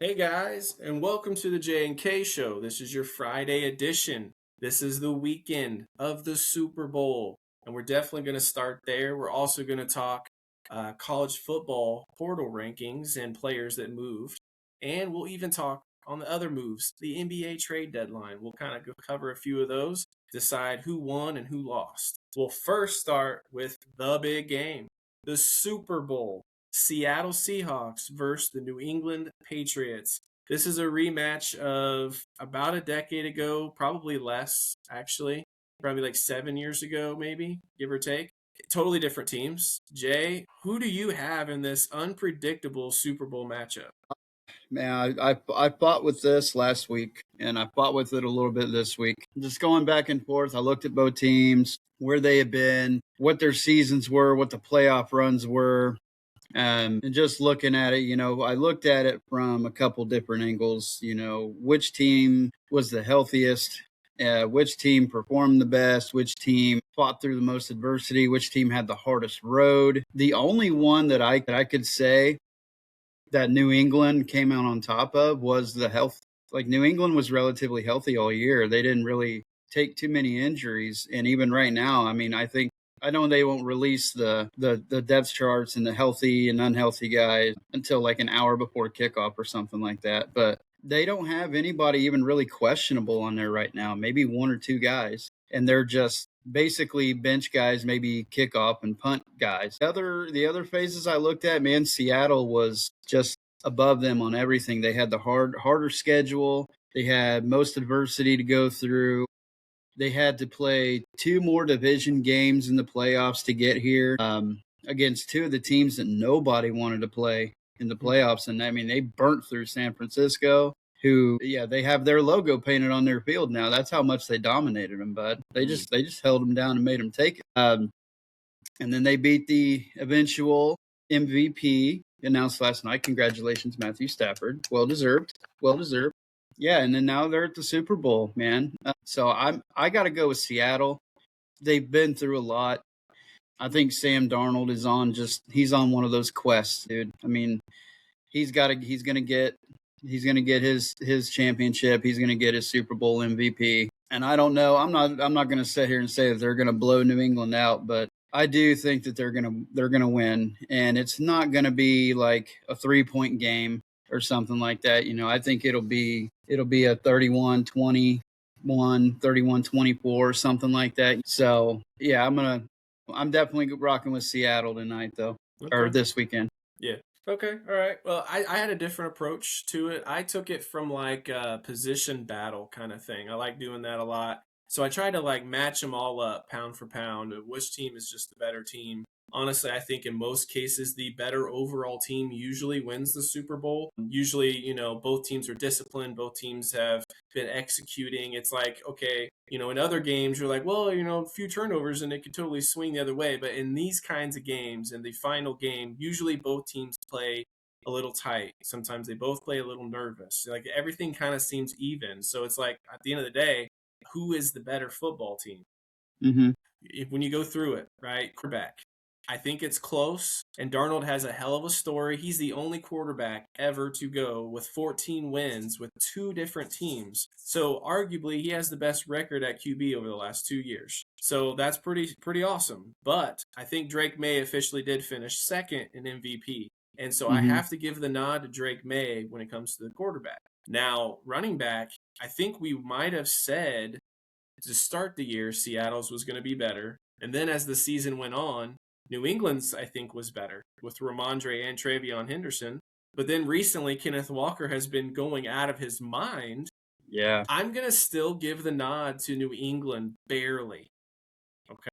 Hey guys, and welcome to the J&K show. This is your Friday edition. This is the weekend of the Super Bowl, and we're definitely going to start there. We're also going to talk college football portal rankings and players that moved, and we'll even talk on the other moves, the NBA trade deadline. We'll kind of cover a few of those, decide who won and who lost. We'll first start with the big game, the Super Bowl. Seattle Seahawks versus the New England Patriots. This is a rematch of about a decade ago, probably less, actually. Probably like 7 years ago, maybe, give or take. Totally different teams. Jay, who do you have in this unpredictable Super Bowl matchup? Man, I fought with this last week, and I fought with it a little bit this week. Just going back and forth, I looked at both teams, where they had been, what their seasons were, what the playoff runs were, and just looking at it, I looked at it from a couple different angles. Which team was the healthiest, which team performed the best, which team fought through the most adversity, which team had the hardest road. The only one that I could say that New England came out on top of was the health. Like, New England was relatively healthy all year. They didn't really take too many injuries. And even right now, I mean, I know they won't release the depth charts and the healthy and unhealthy guys until like an hour before kickoff or something like that. But they don't have anybody even really questionable on there right now. Maybe one or two guys, and they're just basically bench guys, maybe kickoff and punt guys. The other phases I looked at, man, Seattle was just above them on everything. They had the harder schedule. They had most adversity to go through. They had to play two more division games in the playoffs to get here, against two of the teams that nobody wanted to play in the playoffs. And I mean, they burnt through San Francisco, who, yeah, they have their logo painted on their field now. That's how much they dominated them, but they just held them down and made them take it. And then they beat the eventual MVP announced last night. Congratulations, Matthew Stafford. Well deserved. Well deserved. Yeah, and then now they're at the Super Bowl, man. So I got to go with Seattle. They've been through a lot. I think Sam Darnold is he's on one of those quests, dude. I mean, he's gonna get his championship. He's gonna get his Super Bowl MVP. And I don't know. I'm not gonna sit here and say that they're gonna blow New England out, but I do think that they're gonna win, and it's not gonna be like a 3-point game or something like that. I think it'll be a 31-21, 31-24, something like that. So yeah, I'm definitely rocking with Seattle tonight, though, or Okay. this weekend. Yeah. Okay. All right. Well, I had a different approach to it. I took it from like a position battle kind of thing. I like doing that a lot. So I tried to like match them all up pound for pound. Which team is just the better team? Honestly, I think in most cases, the better overall team usually wins the Super Bowl. Usually, both teams are disciplined, both teams have been executing. It's like, okay, in other games, you're like, well, a few turnovers and it could totally swing the other way. But in these kinds of games, in the final game, usually both teams play a little tight. Sometimes they both play a little nervous. Like everything kind of seems even. So it's like at the end of the day, who is the better football team? Mm-hmm. When you go through it, right? Quarterback. I think it's close, and Darnold has a hell of a story. He's the only quarterback ever to go with 14 wins with two different teams. So arguably, he has the best record at QB over the last 2 years. So that's pretty awesome. But I think Drake May officially did finish second in MVP, and so I Mm-hmm. have to give the nod to Drake May when it comes to the quarterback. Now, running back, I think we might have said to start the year, Seattle's was going to be better. And then as the season went on, New England's, I think, was better with Ramondre and Travion Henderson. But then recently, Kenneth Walker has been going out of his mind. Yeah. I'm going to still give the nod to New England barely. Okay.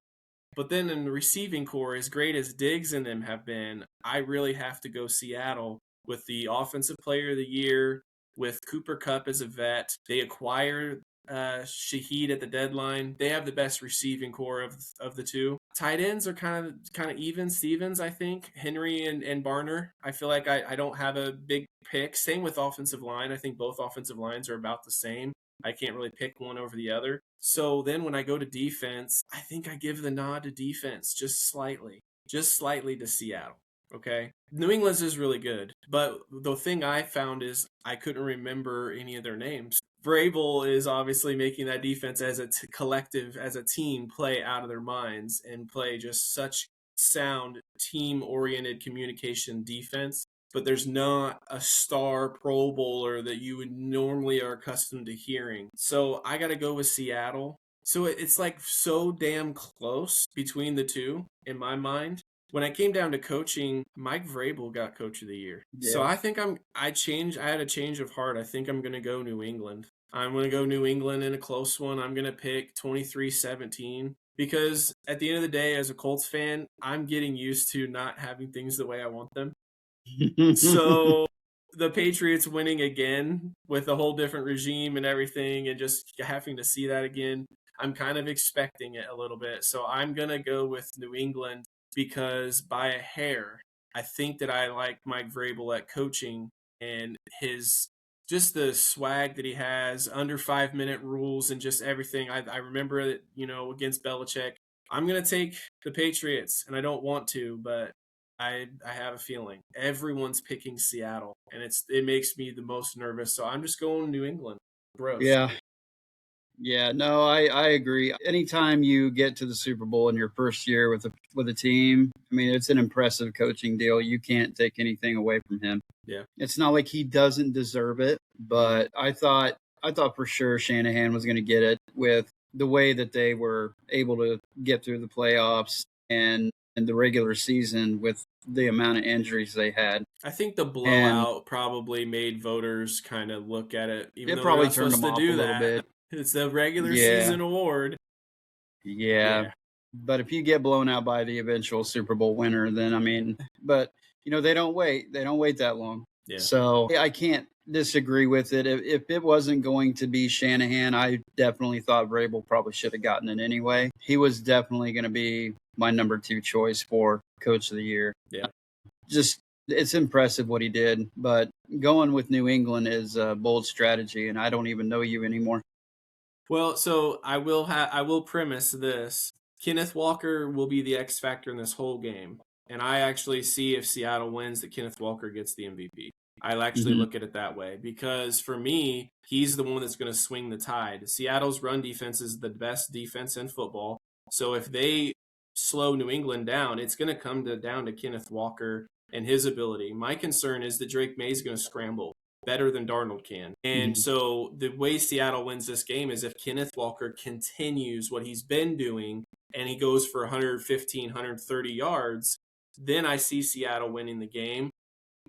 But then in the receiving core, as great as Diggs and them have been, I really have to go Seattle with the offensive player of the year, with Cooper Kupp as a vet. They acquired Shaheed at the deadline. They have the best receiving core of the two. Tight ends are kind of even Stevens, I think. Henry and Barner. I feel like I don't have a big pick. Same with offensive line. I think both offensive lines are about the same. I can't really pick one over the other. So then when I go to defense, I think I give the nod to defense just slightly to Seattle. Okay. New England's is really good. But the thing I found is I couldn't remember any of their names. Vrabel is obviously making that defense as a collective, as a team, play out of their minds and play just such sound, team oriented communication defense. But there's not a star Pro Bowler that you would normally are accustomed to hearing. So I got to go with Seattle. So it's like so damn close between the two in my mind. When I came down to coaching, Mike Vrabel got Coach of the Year. So Yeah. I think I had a change of heart. I think I'm going to go New England. I'm going to go New England in a close one. I'm going to pick 23-17 because at the end of the day, as a Colts fan, I'm getting used to not having things the way I want them. So the Patriots winning again with a whole different regime and everything and just having to see that again, I'm kind of expecting it a little bit. So I'm going to go with New England because by a hair, I think that I like Mike Vrabel at coaching and his just the swag that he has, under 5 minute rules and just everything. I remember it, against Belichick. I'm gonna take the Patriots, and I don't want to, but I have a feeling everyone's picking Seattle, and it makes me the most nervous. So I'm just going New England. Gross. Yeah. Yeah, no, I agree. Anytime you get to the Super Bowl in your first year with a team, I mean, it's an impressive coaching deal. You can't take anything away from him. Yeah. It's not like he doesn't deserve it, but I thought for sure Shanahan was going to get it with the way that they were able to get through the playoffs and the regular season with the amount of injuries they had. I think the And blowout probably made voters kind of look at it, even it though they're probably not turned supposed them to off a do little that. bit. It's the regular Yeah. season award. Yeah. Yeah. But if you get blown out by the eventual Super Bowl winner, then I mean, but they don't wait. They don't wait that long. Yeah. So I can't disagree with it. If it wasn't going to be Shanahan, I definitely thought Vrabel probably should have gotten it anyway. He was definitely going to be my number 2 choice for Coach of the Year. Yeah. Just it's impressive what he did, but going with New England is a bold strategy, and I don't even know you anymore. Well, so I will premise this. Kenneth Walker will be the X factor in this whole game. And I actually see if Seattle wins that Kenneth Walker gets the MVP. I'll actually look at it that way because for me, he's the one that's going to swing the tide. Seattle's run defense is the best defense in football. So if they slow New England down, it's going to come down to Kenneth Walker and his ability. My concern is that Drake May is going to scramble better than Darnold can. And so the way Seattle wins this game is if Kenneth Walker continues what he's been doing and he goes for 115, 130 yards, then I see Seattle winning the game.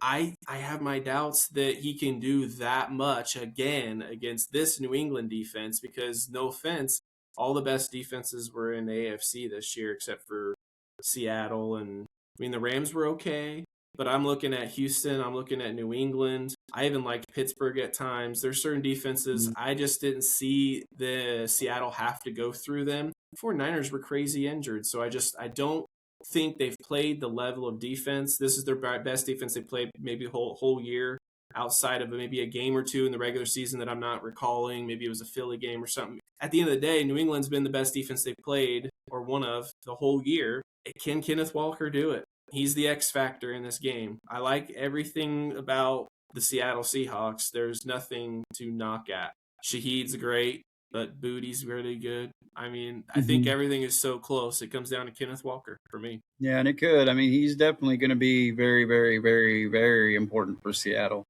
I have my doubts that he can do that much again against this New England defense because, no offense, all the best defenses were in the AFC this year except for Seattle. And I mean, the Rams were okay, but I'm looking at Houston. I'm looking at New England. I even liked Pittsburgh at times. There's certain defenses I just didn't see the Seattle have to go through them. 49ers were crazy injured, so I don't think they've played the level of defense. This is their best defense they played maybe whole year outside of maybe a game or two in the regular season that I'm not recalling. Maybe it was a Philly game or something. At the end of the day, New England's been the best defense they've played, or one of, the whole year. Can Kenneth Walker do it? He's the X factor in this game. I like everything about the Seattle Seahawks. There's nothing to knock at. Shaheed's great, but Booty's really good. I mean, I think everything is so close. It comes down to Kenneth Walker for me. Yeah, and it could. I mean, he's definitely going to be very, very, very, very important for Seattle.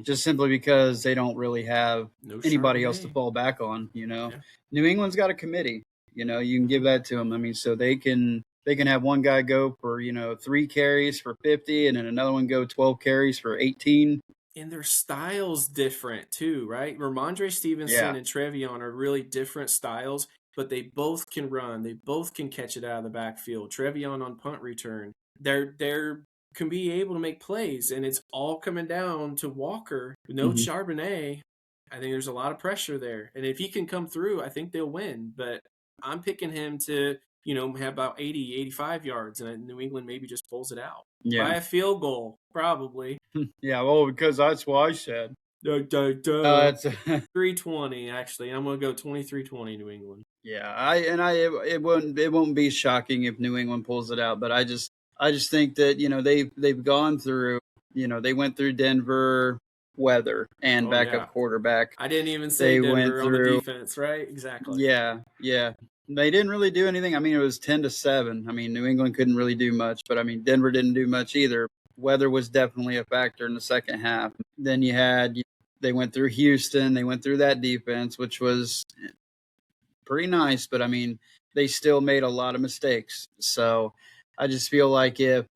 Just simply because they don't really have anybody else to fall back on. Yeah. New England's got a committee. You can give that to them. I mean, so they can have one guy go for 3 carries for 50, and then another one go 12 carries for 18. And their style's different too, right? Ramondre Stevenson and Trevion are really different styles, but they both can run. They both can catch it out of the backfield. Trevion on punt return. They're can be able to make plays, and it's all coming down to Walker. No Charbonnet. I think there's a lot of pressure there. And if he can come through, I think they'll win. But I'm picking him to, have about 80, 85 yards, and New England maybe just pulls it out. Yeah. By a field goal, probably. Yeah, well, because that's what I said. 320, actually. I'm going to go 23-20 New England. Yeah, it won't be shocking if New England pulls it out, but I just I just think that, they've gone through, they went through Denver weather and Oh backup yeah. quarterback. I didn't even say They went Denver on the through, defense, right? Exactly. yeah, yeah. They didn't really do anything. I mean, it was 10-7. I mean, New England couldn't really do much, but I mean, Denver didn't do much either. Weather was definitely a factor in the second half. Then they went through Houston. They went through that defense, which was pretty nice, but I mean, they still made a lot of mistakes. So I just feel like if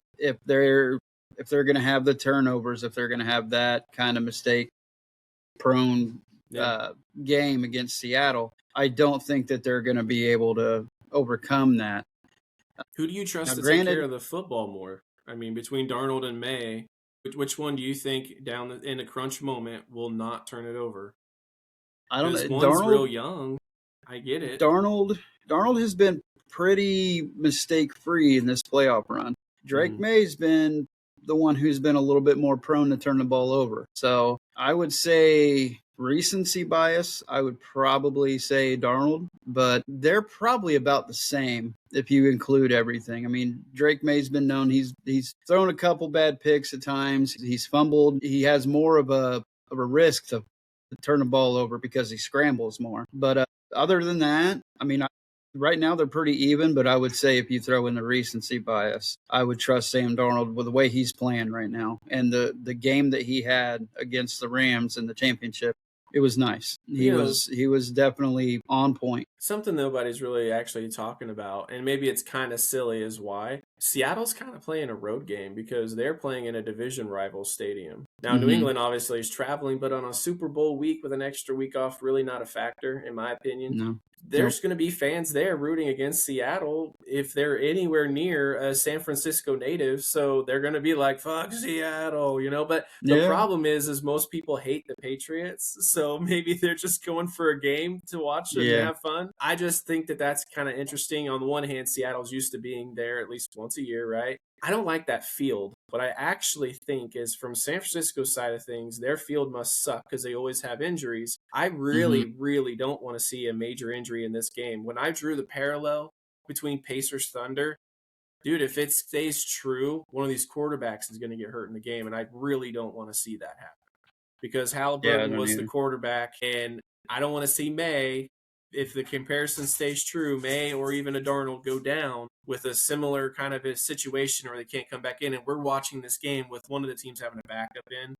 they're going to have the turnovers, if they're going to have that kind of mistake prone Yeah. game against Seattle, I don't think that they're going to be able to overcome that. Who do you Now, trust to take care granted, of the football more? I mean, between Darnold and May, which one do you think in a crunch moment will not turn it over? I don't Because know. one's real young. I get it. Darnold has been pretty mistake free in this playoff run. Drake Mhm. May's been the one who's been a little bit more prone to turn the ball over. So I would say recency bias, I would probably say Darnold, but they're probably about the same if you include everything. I mean, Drake May's been known he's thrown a couple bad picks at times. He's fumbled. He has more of a risk to turn the ball over because he scrambles more. But other than that, I mean, right now they're pretty even, but I would say if you throw in the recency bias, I would trust Sam Darnold with the way he's playing right now. And the game that he had against the Rams in the championship, it was nice. You know, He was definitely on point. something nobody's really actually talking about, and maybe it's kind of silly, is why Seattle's kind of playing a road game because they're playing in a division rival stadium. Now, New Mm-hmm. England obviously is traveling, but on a Super Bowl week with an extra week off, really not a factor, in my opinion. No. Nope. There's going to be fans there rooting against Seattle if they're anywhere near a San Francisco native. So they're going to be like, fuck Seattle, you know? But the Yeah. problem is most people hate the Patriots. So maybe they're just going for a game to watch and Yeah. have fun. I just think that that's kind of interesting. On the one hand, Seattle's used to being there at least once a year, right? I don't like that field. What I actually think is from San Francisco's side of things, their field must suck because they always have injuries. I really, Mm-hmm. really don't want to see a major injury in this game. When I drew the parallel between Pacers Thunder, dude, if it stays true, one of these quarterbacks is going to get hurt in the game, and I really don't want to see that happen because Yeah, I Halliburton don't was the either. quarterback, and I don't want to see May. If the comparison stays true, May or even a Darnold go down with a similar kind of a situation where they can't come back in, and we're watching this game with one of the teams having a backup in.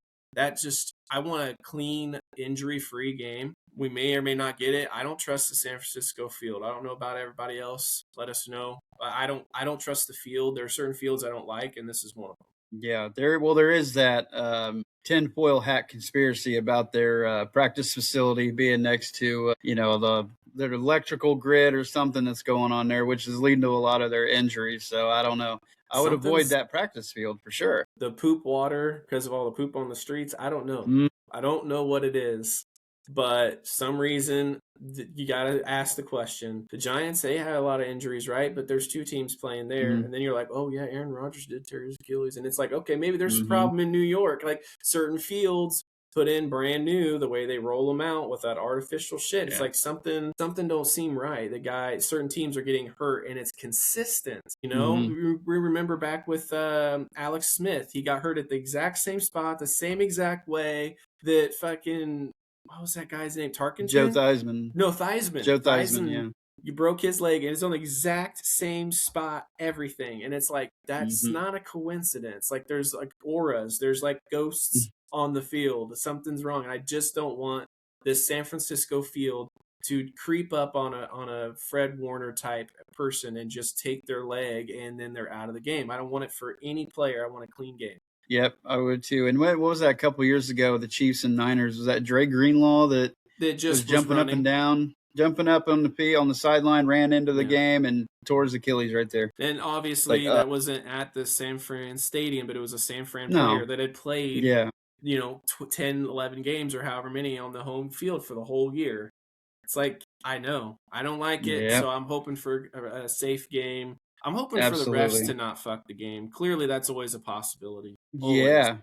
I want a clean, injury-free game. We may or may not get it. I don't trust the San Francisco field. I don't know about everybody else. Let us know. I don't trust the field. There are certain fields I don't like, and this is one of them. Yeah, there is that tinfoil hat conspiracy about their practice facility being next to their electrical grid or something that's going on there, which is leading to a lot of their injuries. So I don't know. I would avoid Something's that practice field for sure. the poop water because of all the poop on the streets. I don't know. Mm, I don't know what it is, but some reason you got to ask the question. The Giants, they had a lot of injuries, right? But there's two teams playing there, mm, and then you're like, oh yeah, Aaron Rodgers did tear his Achilles, and it's like, okay, maybe there's a mm-hmm. problem in New York. Like certain fields put in brand new, the way they roll them out with that artificial shit. It's Yeah. like something don't seem right. Certain teams are getting hurt, and it's consistent. You know, Mm-hmm. we remember back with Alex Smith. He got hurt at the exact same spot, the same exact way that fucking what was that guy's name? Joe Tarkenton? Theismann. No, Theismann. Joe Theismann, Theismann, yeah. you broke his leg and it's on the exact same spot, everything. And it's like, that's Mm-hmm. not a coincidence. Like, there's like auras, there's like ghosts on the field. Something's wrong. And I just don't want this San Francisco field to creep up on a Fred Warner type person and just take their leg and then they're out of the game. I don't want it for any player. I want a clean game. Yep, I would too. And what was that a couple years ago? The Chiefs and Niners, was that Dre Greenlaw that That was just was jumping up running. and down, jumping up on the field on the sideline, ran into the Yeah. game and tore his Achilles right there. And obviously that wasn't at the San Fran stadium, but it was a San Fran No. player that had played, Yeah, 10, 11 games or however many on the home field for the whole year. It's like, I know. I don't like it, Yeah. so I'm hoping for a safe game. I'm hoping for the absolutely. refs to not fuck the game. Clearly, that's always a possibility. Always. Yeah.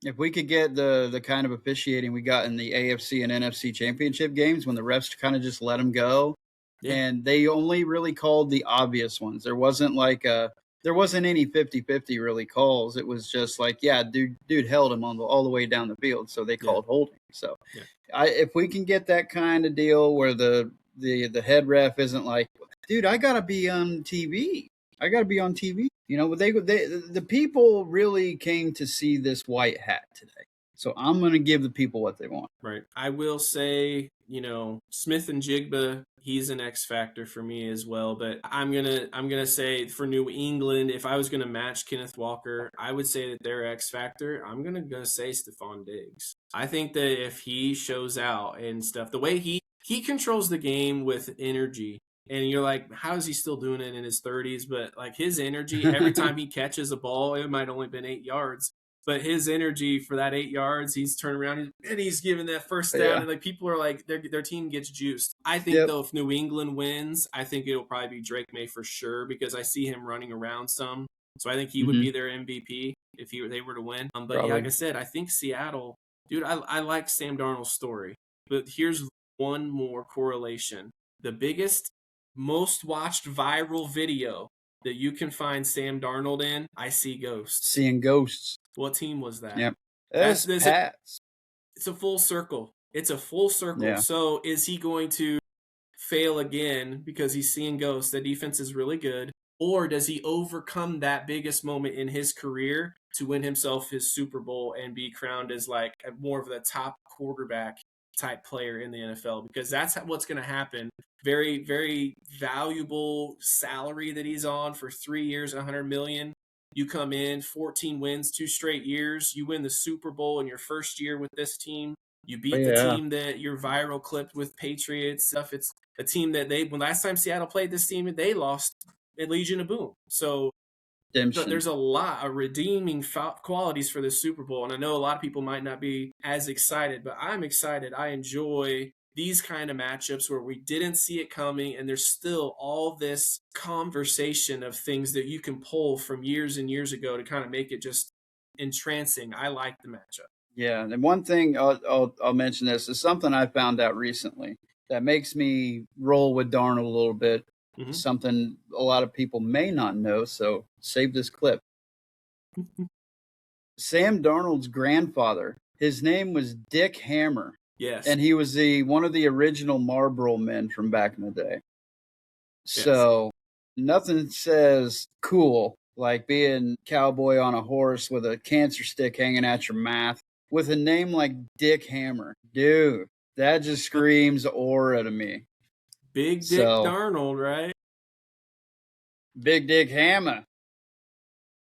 If we could get the kind of officiating we got in the AFC and NFC championship games when the refs kind of just let them go, Yeah. and they only really called the obvious ones. There wasn't like there wasn't any 50-50 really calls. It was just like, yeah, dude held him all the way down the field, so they Yeah. called holding. So Yeah. if we can get that kind of deal where the head ref isn't like, dude, I gotta be on TV. I gotta be on TV. You know, the people really came to see this white hat today. So I'm gonna give the people what they want. Right. I will say, Smith and Jigba, he's an X factor for me as well. But I'm gonna say for New England, if I was gonna match Kenneth Walker, I would say that their X factor. I'm gonna say Stephon Diggs. I think that if he shows out and stuff, the way he controls the game with energy. And you're like, how is he still doing it in his 30s? But like his energy, every time he catches a ball, it might only been 8 yards. But his energy for that 8 yards, he's turning around and he's giving that first down, Yeah. and like people are like, their team gets juiced. I think Yep. though, if New England wins, I think it'll probably be Drake May for sure because I see him running around some. So I think he would be their MVP if they were to win. But yeah, like I said, I think Seattle, dude. I like Sam Darnold's story, but here's one more correlation: the biggest, most watched viral video that you can find Sam Darnold in. I see ghosts. Seeing ghosts. What team was that? Yep. That's Pats. it's a full circle. It's a full circle. Yeah. So is he going to fail again because he's seeing ghosts? The defense is really good. Or does he overcome that biggest moment in his career to win himself his Super Bowl and be crowned as like more of the top quarterback type player in the NFL? Because that's what's going to happen. Very, very valuable salary that he's on for 3 years, $100 million. You come in, 14 wins, 2 straight years. You win the Super Bowl in your first year with this team. You beat the team that you're viral clipped with, Patriots stuff. It's a team that when last time Seattle played this team, they lost at Legion of Boom. So there's a lot of redeeming qualities for this Super Bowl. And I know a lot of people might not be as excited, but I'm excited. I enjoy these kind of matchups where we didn't see it coming, and there's still all this conversation of things that you can pull from years and years ago to kind of make it just entrancing. I like the matchup. Yeah, and one thing I'll mention this is something I found out recently that makes me roll with Darnold a little bit. Mm-hmm. Something a lot of people may not know, so save this clip. Sam Darnold's grandfather, his name was Dick Hammer. Yes. And he was one of the original Marlboro men from back in the day. So nothing says cool like being cowboy on a horse with a cancer stick hanging at your mouth with a name like Dick Hammer. Dude, that just screams aura to me. Big Dick Darnold, right? Big Dick Hammer.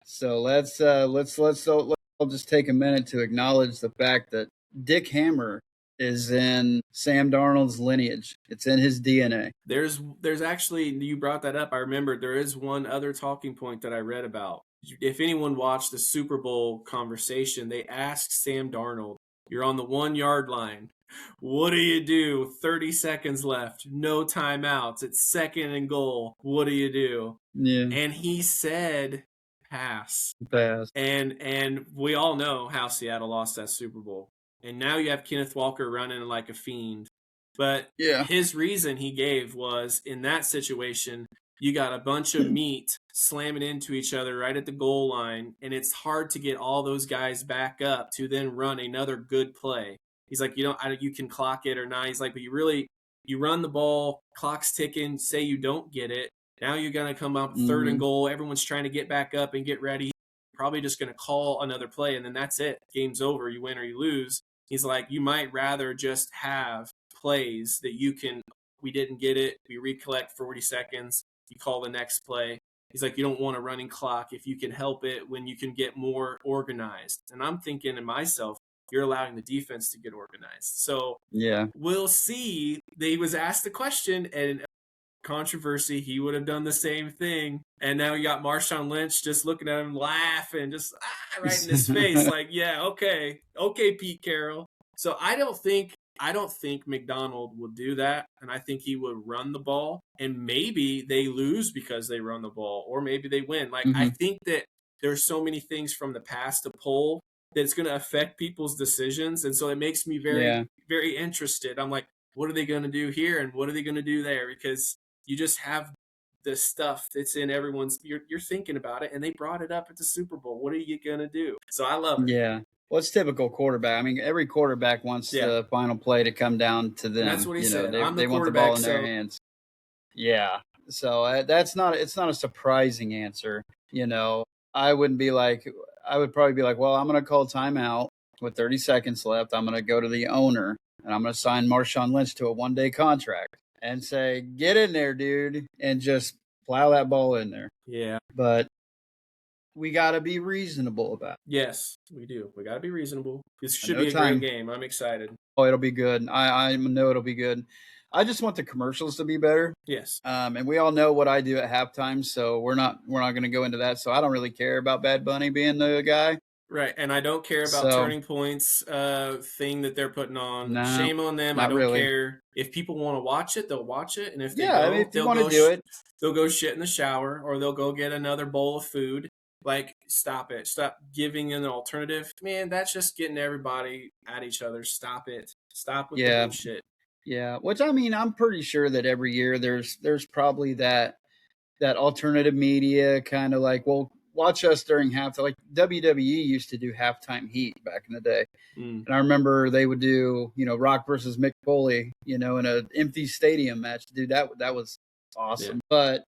So let's just take a minute to acknowledge the fact that Dick Hammer is in Sam Darnold's lineage. It's in his DNA. There's actually, you brought that up. I remember there is one other talking point that I read about. If anyone watched the Super Bowl conversation, they asked Sam Darnold, you're on the 1 yard line. What do you do? 30 seconds left. No timeouts. It's 2nd and goal. What do you do? Yeah. And he said, pass. Pass. And we all know how Seattle lost that Super Bowl. And now you have Kenneth Walker running like a fiend. But his reason he gave was, in that situation, you got a bunch of meat slamming into each other right at the goal line, and it's hard to get all those guys back up to then run another good play. He's like, you can clock it or not. He's like, but you run the ball, clock's ticking, say you don't get it. Now you're going to come up 3rd and goal. Everyone's trying to get back up and get ready. Probably just going to call another play, and then that's it. Game's over. You win or you lose. He's like, you might rather just have plays that we didn't get it. We recollect 40 seconds. You call the next play. He's like, you don't want a running clock if you can help it when you can get more organized. And I'm thinking to myself, you're allowing the defense to get organized. So we'll see. They was asked the question, and controversy, he would have done the same thing. And now you got Marshawn Lynch just looking at him, laughing, just right in his face, like, yeah, okay, Pete Carroll. So I don't think McDonald will do that, and I think he would run the ball. And maybe they lose because they run the ball, or maybe they win. Like I think that there's so many things from the past to pull that it's going to affect people's decisions, and so it makes me very, very interested. I'm like, what are they going to do here, and what are they going to do there? Because you just have the stuff that's in everyone's. You're thinking about it, and they brought it up at the Super Bowl. What are you gonna do? So I love it. Yeah. Well, it's typical quarterback. I mean, every quarterback wants Yeah, the final play to come down to and that's them. what he You know, said. I'm the they want the ball quarterback, in their so hands. Yeah. So that's not it's not a surprising answer. You know, I wouldn't be like I would probably be like, well, I'm going to call timeout with 30 seconds left. I'm going to go to the owner and I'm going to sign Marshawn Lynch to a 1-day contract and say, get in there, dude, and just plow that ball in there. yeah. But we got to be reasonable about it. Yes, we do. We got to be reasonable. This I should know be a great time. game. I'm excited. Oh, it'll be good. I know it'll be good. I just want the commercials to be better. Yes. And we all know what I do at halftime, so we're not going to go into that. So I don't really care about Bad Bunny being the guy. Right, and I don't care about So Turning Point's thing that they're putting on. no, Shame on them. I not don't really. care. If people want to watch it, they'll watch it, and if they Yeah, I mean, if you they'll want go to do it, they'll go shit in the shower, or they'll go get another bowl of food. Like, stop it. Stop giving an alternative. Man, that's just getting everybody at each other. Stop it. Stop with the yeah, bullshit. yeah. Which I mean, I'm pretty sure that every year there's probably that alternative media kind of like, well, watch us during halftime. Like WWE used to do halftime heat back in the day. Mm. And I remember they would do, Rock versus Mick Foley, in an empty stadium match. Dude, that was awesome. Yeah. But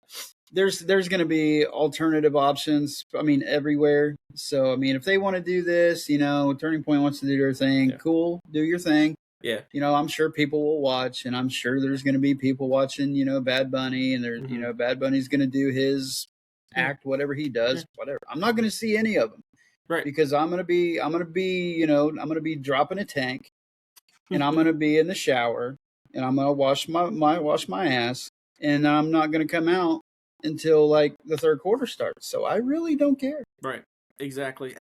there's going to be alternative options. I mean, everywhere. So, I mean, if they want to do this, Turning Point wants to do their thing. Yeah. Cool. Do your thing. Yeah. I'm sure people will watch, and I'm sure there's going to be people watching, Bad Bunny, and there's, Bad Bunny's going to do his act, whatever he does, whatever. I'm not going to see any of them. Right. Because I'm going to be, I'm going to be dropping a tank, and I'm going to be in the shower, and I'm going to wash my ass, and I'm not going to come out until like the third quarter starts. So I really don't care. Right. Exactly.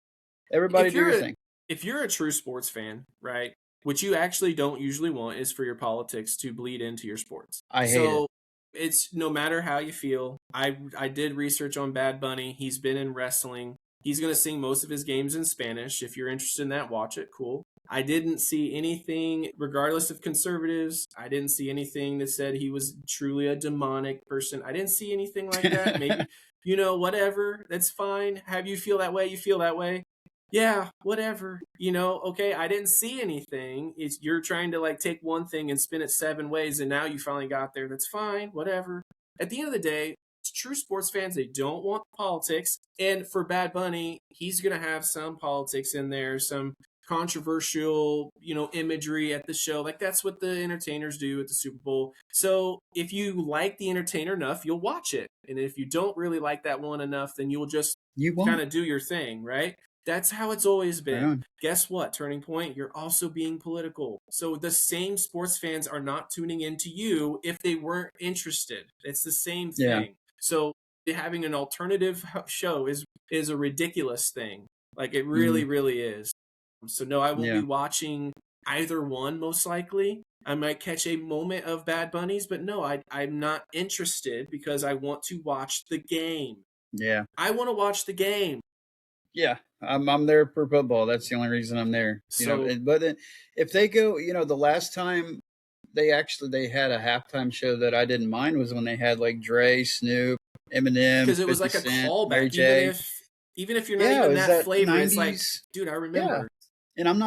Everybody do your thing. If you're a true sports fan, right, what you actually don't usually want is for your politics to bleed into your sports. I hate it. It's no matter how you feel. I did research on Bad Bunny. He's been in wrestling. He's going to sing most of his games in Spanish. If you're interested in that, watch it. Cool. I didn't see anything, regardless of conservatives, I didn't see anything that said he was truly a demonic person. I didn't see anything like that. Maybe, whatever. That's fine. Have you feel that way? You feel that way? Yeah, whatever. Okay, I didn't see anything. You're trying to like take one thing and spin it 7 ways, and now you finally got there. That's fine. Whatever. At the end of the day, true sports fans, they don't want politics. And for Bad Bunny, he's going to have some politics in there, some controversial, imagery at the show. Like that's what the entertainers do at the Super Bowl. So if you like the entertainer enough, you'll watch it. And if you don't really like that one enough, then you'll just kind of do your thing, right? That's how it's always been. Yeah. Guess what, Turning Point? You're also being political. So the same sports fans are not tuning into you if they weren't interested. It's the same thing. Yeah. So having an alternative show is a ridiculous thing. Like it really, really is. So no, I won't be watching either one most likely. I might catch a moment of Bad Bunnies, but no, I'm not interested because I want to watch the game. Yeah. I want to watch the game. Yeah, I'm there for football. That's the only reason I'm there. But if they go, the last time they had a halftime show that I didn't mind was when they had like Dre, Snoop, Eminem, because it was like a callback. Even if you're not even that flavor, 90s, it's like, dude, I remember. Yeah. And I'm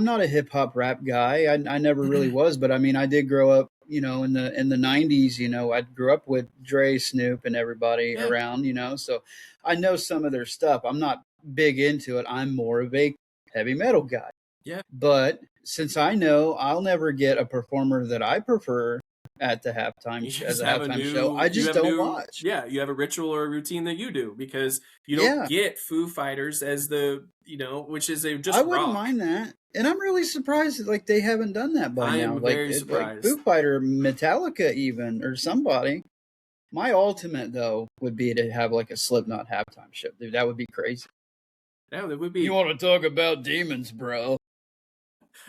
not a hip hop rap guy. I never really was, but I mean, I did grow up, in the 90s. I grew up with Dre, Snoop, and everybody around, so I know some of their stuff. I'm not big into it. I'm more of a heavy metal guy. Yeah. But since I know I'll never get a performer that I prefer at the halftime show, I just don't watch. Yeah, you have a ritual or a routine that you do because you don't get Foo Fighters as the, which is just I wouldn't mind that. And I'm really surprised that they haven't done that by now. I am very surprised. Foo Fighter, Metallica even, or somebody. My ultimate, though, would be to have a Slipknot halftime show. Dude, that would be crazy. Yeah, that would be. You want to talk about demons, bro?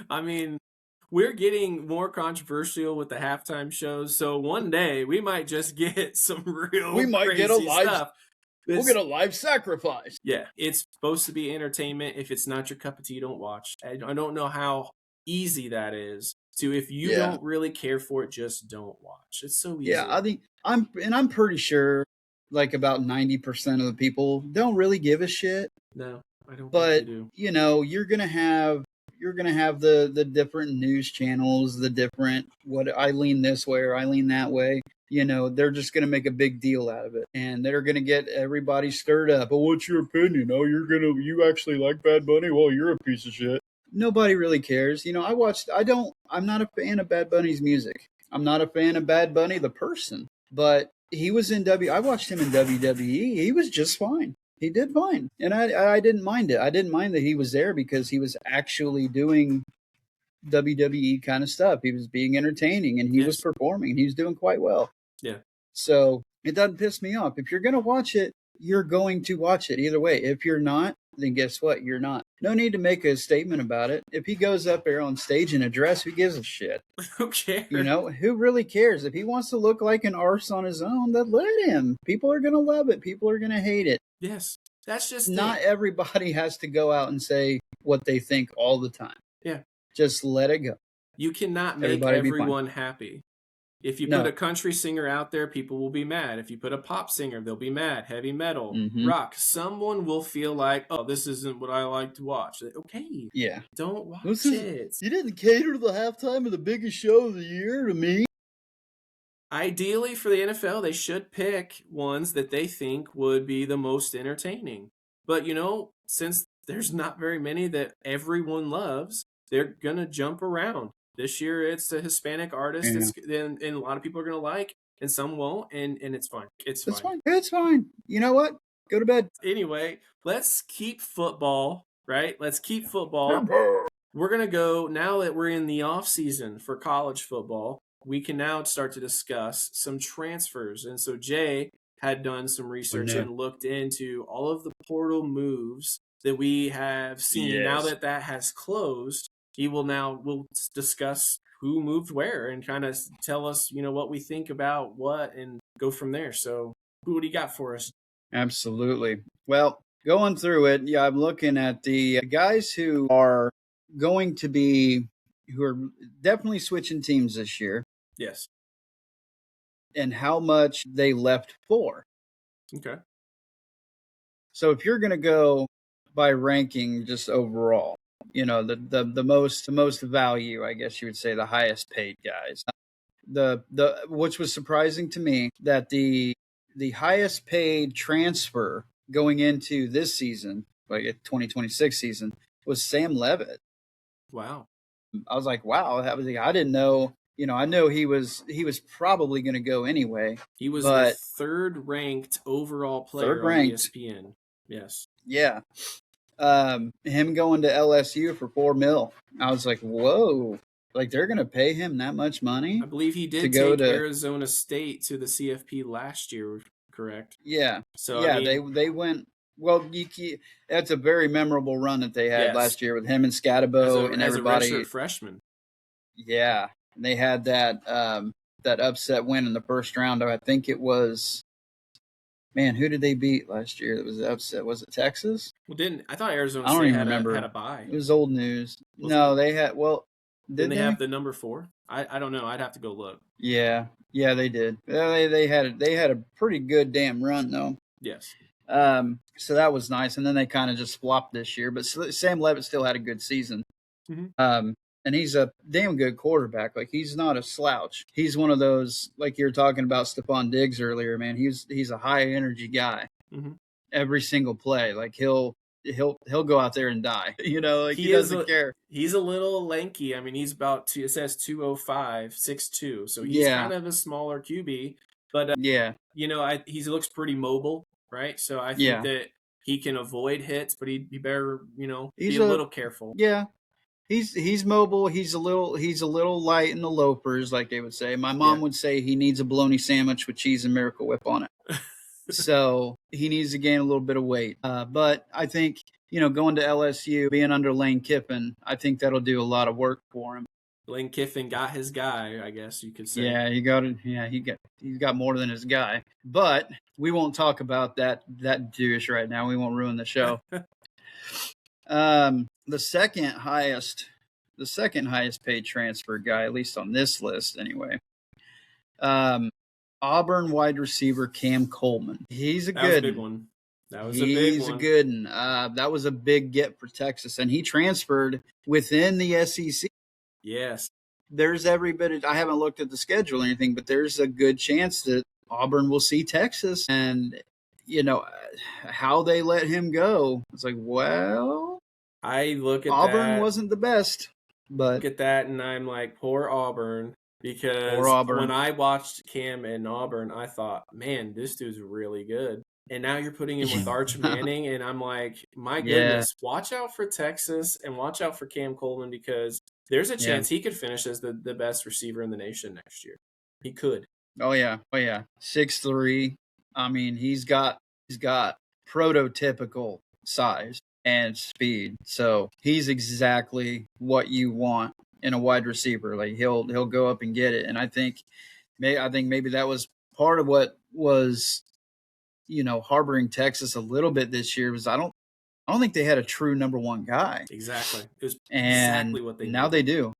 I mean, we're getting more controversial with the halftime shows. So one day we might just get some real. We might crazy get a live. Stuff. We'll get a live sacrifice. Yeah, it's supposed to be entertainment. If it's not your cup of tea, don't watch. I don't know how easy that is to if you Yeah. don't really care for it, just don't watch. It's so easy. Yeah, I think I'm pretty sure like about 90% of the people don't really give a shit. No, I don't think they But do. you're gonna have the different news channels, the different what I lean this way or I lean that way. They're just gonna make a big deal out of it, and they're gonna get everybody stirred up. But what's your opinion? Oh, you actually like Bad Bunny? Well, you're a piece of shit. Nobody really cares. I'm not a fan of Bad Bunny's music. I'm not a fan of Bad Bunny the person, but he was in I watched him in WWE. He was just fine. He did fine, and I didn't mind it. I didn't mind that he was there because he was actually doing WWE kind of stuff. He was being entertaining, and he was Yes. performing. He was doing quite well. Yeah. So it doesn't piss me off. If you're gonna watch it, you're going to watch it either way. If you're not, then guess what? You're not. No need to make a statement about it. If he goes up there on stage in a dress, who gives a shit? Who cares? Who really cares? If he wants to look like an arse on his own, then let him. People are gonna love it. People are gonna hate it. Yes. That's just Not it. everybody has to go out and say what they think all the time. Yeah. Just let it go. You cannot make Everybody be fine. everyone happy. If you No. put a country singer out there, people will be mad. If you put a pop singer, they'll be mad. Heavy metal, rock, someone will feel like, oh, this isn't what I like to watch. Okay, Yeah. don't watch You it. didn't cater to the halftime of the biggest show of the year to me. Ideally, for the NFL, they should pick ones that they think would be the most entertaining. But, since there's not very many that everyone loves, they're going to jump around. This year, it's a Hispanic artist, and a lot of people are going to like, and some won't, and it's fine. It's fine. It's fine. You know what? Go to bed. Anyway, let's keep football, right? Let's keep football. We're going to go, now that we're in the off season for college football, we can now start to discuss some transfers. And so Jay had done some research and looked into all of the portal moves that we have seen. Yes. Now that has closed, we'll discuss who moved where and kind of tell us, what we think about what and go from there. So what do you got for us? Absolutely. Well, going through it, yeah, I'm looking at the guys who are definitely switching teams this year. Yes. And how much they left for. Okay. So if you're going to go by ranking just overall, the most value, I guess you would say, the highest paid guys. Which was surprising to me that the highest paid transfer going into this season, like a 2026 season, was Sam Levitt. Wow. I was like, wow, I didn't know. I know he was probably going to go anyway. He was the third ranked overall player on ESPN. Yes. Yeah. Him going to LSU for $4 million. I was like, whoa. Like, they're going to pay him that much money? I believe he did take Arizona State to the CFP last year, correct? Yeah. So yeah, they went. Well, that's a very memorable run that they had last year with him and Scatabo and everybody. As a redshirt freshman. Yeah, and they had that upset win in the first round. I think it was. Man, who did they beat last year? That was the upset. Was it Texas? Well, I thought Arizona State had a bye. It was old news. They had. Well, didn't they have the number 4? I don't know. I'd have to go look. Yeah, they did. They had a pretty good damn run though. Yes. So that was nice, and then they kind of just flopped this year. But Sam Levitt still had a good season. Mm-hmm. And he's a damn good quarterback. Like, he's not a slouch. He's one of those, like you were talking about Stephon Diggs earlier, man. He's a high energy guy. Mm-hmm. Every single play, like he'll go out there and die. He doesn't care. He's a little lanky. I mean, he's it says 205, 6'2", so he's kind of a smaller QB. But he looks pretty mobile, right? So I think that he can avoid hits, but he better be a little careful. Yeah. He's mobile. He's a little light in the loafers, like they would say. My mom would say he needs a bologna sandwich with cheese and Miracle Whip on it. So he needs to gain a little bit of weight. But I think going to LSU, being under Lane Kiffin, I think that'll do a lot of work for him. Lane Kiffin got his guy, I guess you could say. Yeah, he's got more than his guy. But we won't talk about that douche right now. We won't ruin the show. The second highest the second highest paid transfer guy, at least on this list anyway. Auburn wide receiver Cam Coleman. He's a That was a good big one. That was a big one. good one. That was a big get for Texas, and he transferred within the SEC. Yes. There's every bit of, I haven't looked at the schedule or anything, but there's a good chance that Auburn will see Texas. And, how they let him go, it's like, well, I look at Auburn that, wasn't the best, but look at that, and I'm like, poor Auburn. Because Poor Auburn. when I watched Cam in Auburn, I thought, man, this dude's really good. And now you're putting him with Arch Manning, and I'm like, my goodness, watch out for Texas and watch out for Cam Coleman, because there's a chance he could finish as the best receiver in the nation next year. He could. Oh yeah. 6'3". I mean, he's got prototypical size and speed. So he's exactly what you want in a wide receiver. Like he'll go up and get it. And I think maybe that was part of what was, harboring Texas a little bit this year, was I don't think they had a true number one guy. Exactly. It was And exactly what they now needed. they do.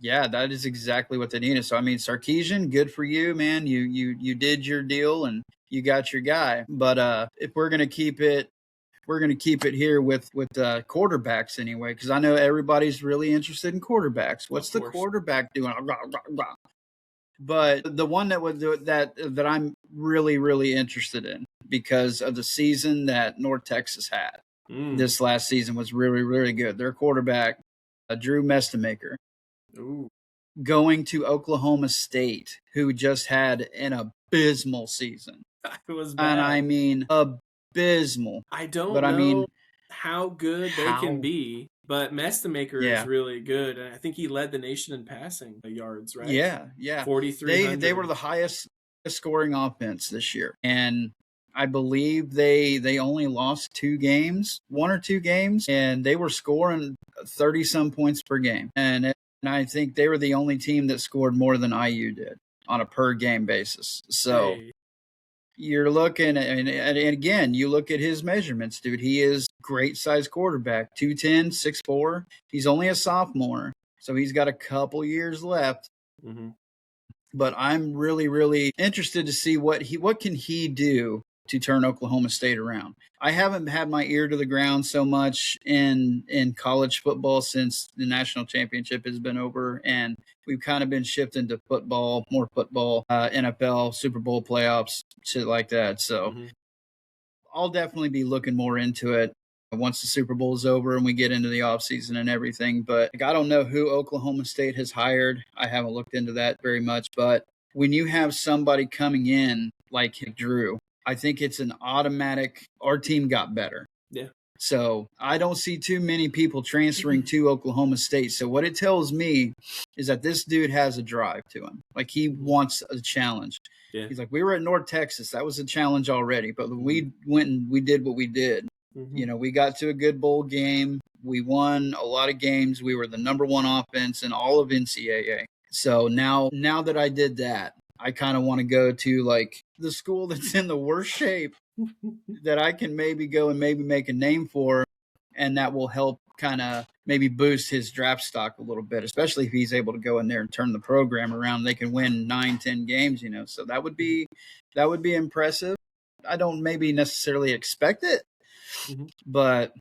Yeah, that is exactly what they needed. So I mean, Sarkisian, good for you, man. You did your deal and you got your guy. But if we're gonna keep it here with quarterbacks anyway, because I know everybody's really interested in quarterbacks. What's the quarterback doing? But the one that would do that I'm really, really interested in, because of the season that North Texas had this last season, was really, really good. Their quarterback, Drew Mestemaker, going to Oklahoma State, who just had an abysmal season. It was bad. And I mean abysmal. I don't know how good they can be, but Mestemaker is really good, and I think he led the nation in passing yards, right? Yeah. 4,300. They were the highest scoring offense this year, and I believe they only lost 1 or 2 games, and they were scoring 30-some points per game. And I think they were the only team that scored more than IU did on a per game basis. So you're looking at, and again, you look at his measurements, dude. He is great size quarterback, 210, 6'4". He's only a sophomore, so he's got a couple years left. Mm-hmm. But I'm really, really interested to see what can he do to turn Oklahoma State around. I haven't had my ear to the ground so much in college football since the national championship has been over, and we've kind of been shifting to more football, NFL, Super Bowl playoffs, shit like that. So I'll definitely be looking more into it once the Super Bowl is over and we get into the offseason and everything. But I don't know who Oklahoma State has hired. I haven't looked into that very much. But when you have somebody coming in like Drew, I think it's an automatic, our team got better. Yeah. So I don't see too many people transferring to Oklahoma State. So what it tells me is that this dude has a drive to him. Like he wants a challenge. Yeah. He's like, we were at North Texas. That was a challenge already. But we went and we did what we did. Mm-hmm. We got to a good bowl game. We won a lot of games. We were the number one offense in all of NCAA. So now that I did that, I kind of want to go to like the school that's in the worst shape that I can maybe go and maybe make a name for, and that will help kind of maybe boost his draft stock a little bit, especially if he's able to go in there and turn the program around. They can win 9-10 games, so that would be impressive. I don't maybe necessarily expect it, but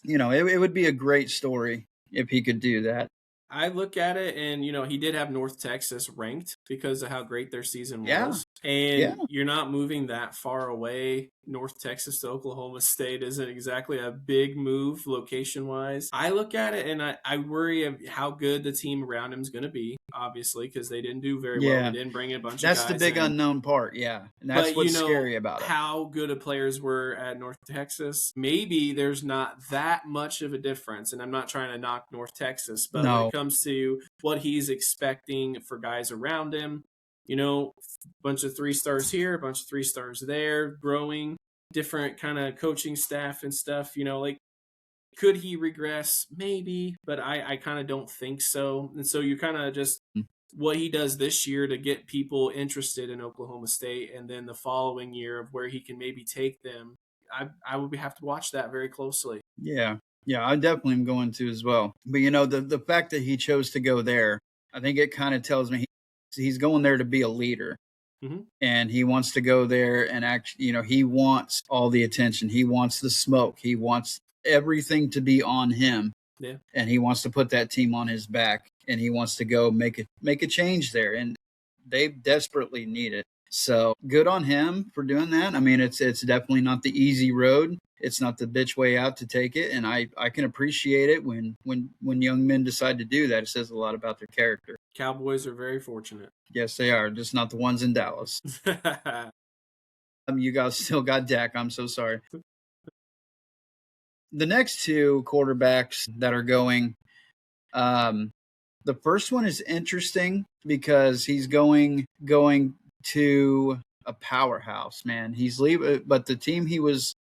it would be a great story if he could do that. I look at it and, he did have North Texas ranked because of how great their season was. And you're not moving that far away. North Texas to Oklahoma State isn't exactly a big move location-wise. I look at it and I worry of how good the team around him is going to be, obviously, because they didn't do very well. They didn't bring in a bunch of guys. That's the big unknown part, And that's what's scary about it. How good of players were at North Texas. Maybe there's not that much of a difference, and I'm not trying to knock North Texas, but when it comes to what he's expecting for guys around him, a bunch of 3-stars here, a bunch of 3-stars there, growing, different kind of coaching staff and stuff, like, could he regress? Maybe, but I kind of don't think so. And so you kind of just what he does this year to get people interested in Oklahoma State, and then the following year of where he can maybe take them. I would have to watch that very closely. Yeah. Yeah, I definitely am going to as well. But the fact that he chose to go there, I think it kind of tells me he's going there to be a leader. Mm-hmm. And he wants to go there and actually, he wants all the attention. He wants the smoke. He wants everything to be on him. Yeah. And he wants to put that team on his back, and he wants to go make a change there, and they desperately need it. So good on him for doing that. I mean, it's definitely not the easy road. It's not the bitch way out to take it, and I can appreciate it when young men decide to do that. It says a lot about their character. Cowboys are very fortunate. Yes, they are, just not the ones in Dallas. You guys still got Dak. I'm so sorry. The next two quarterbacks that are going, the first one is interesting because he's going to a powerhouse, man. He's leaving, but the team he was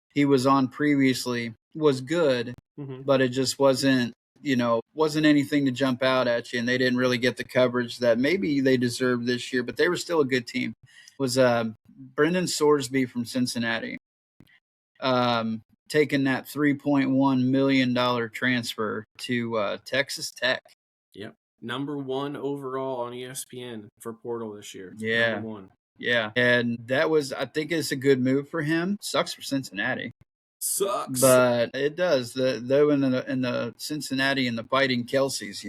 on previously was good, mm-hmm. but it just wasn't anything to jump out at you, and they didn't really get the coverage that maybe they deserved this year, but they were still a good team. It was Brendan Sorsby from Cincinnati, taking that $3.1 million transfer to Texas Tech. Yep. Number 1 overall on ESPN for portal this year. Yeah. Number 1. Yeah. And I think it's a good move for him. Sucks for Cincinnati. Sucks. But it does. Though in the Cincinnati and the Fighting Kelseys,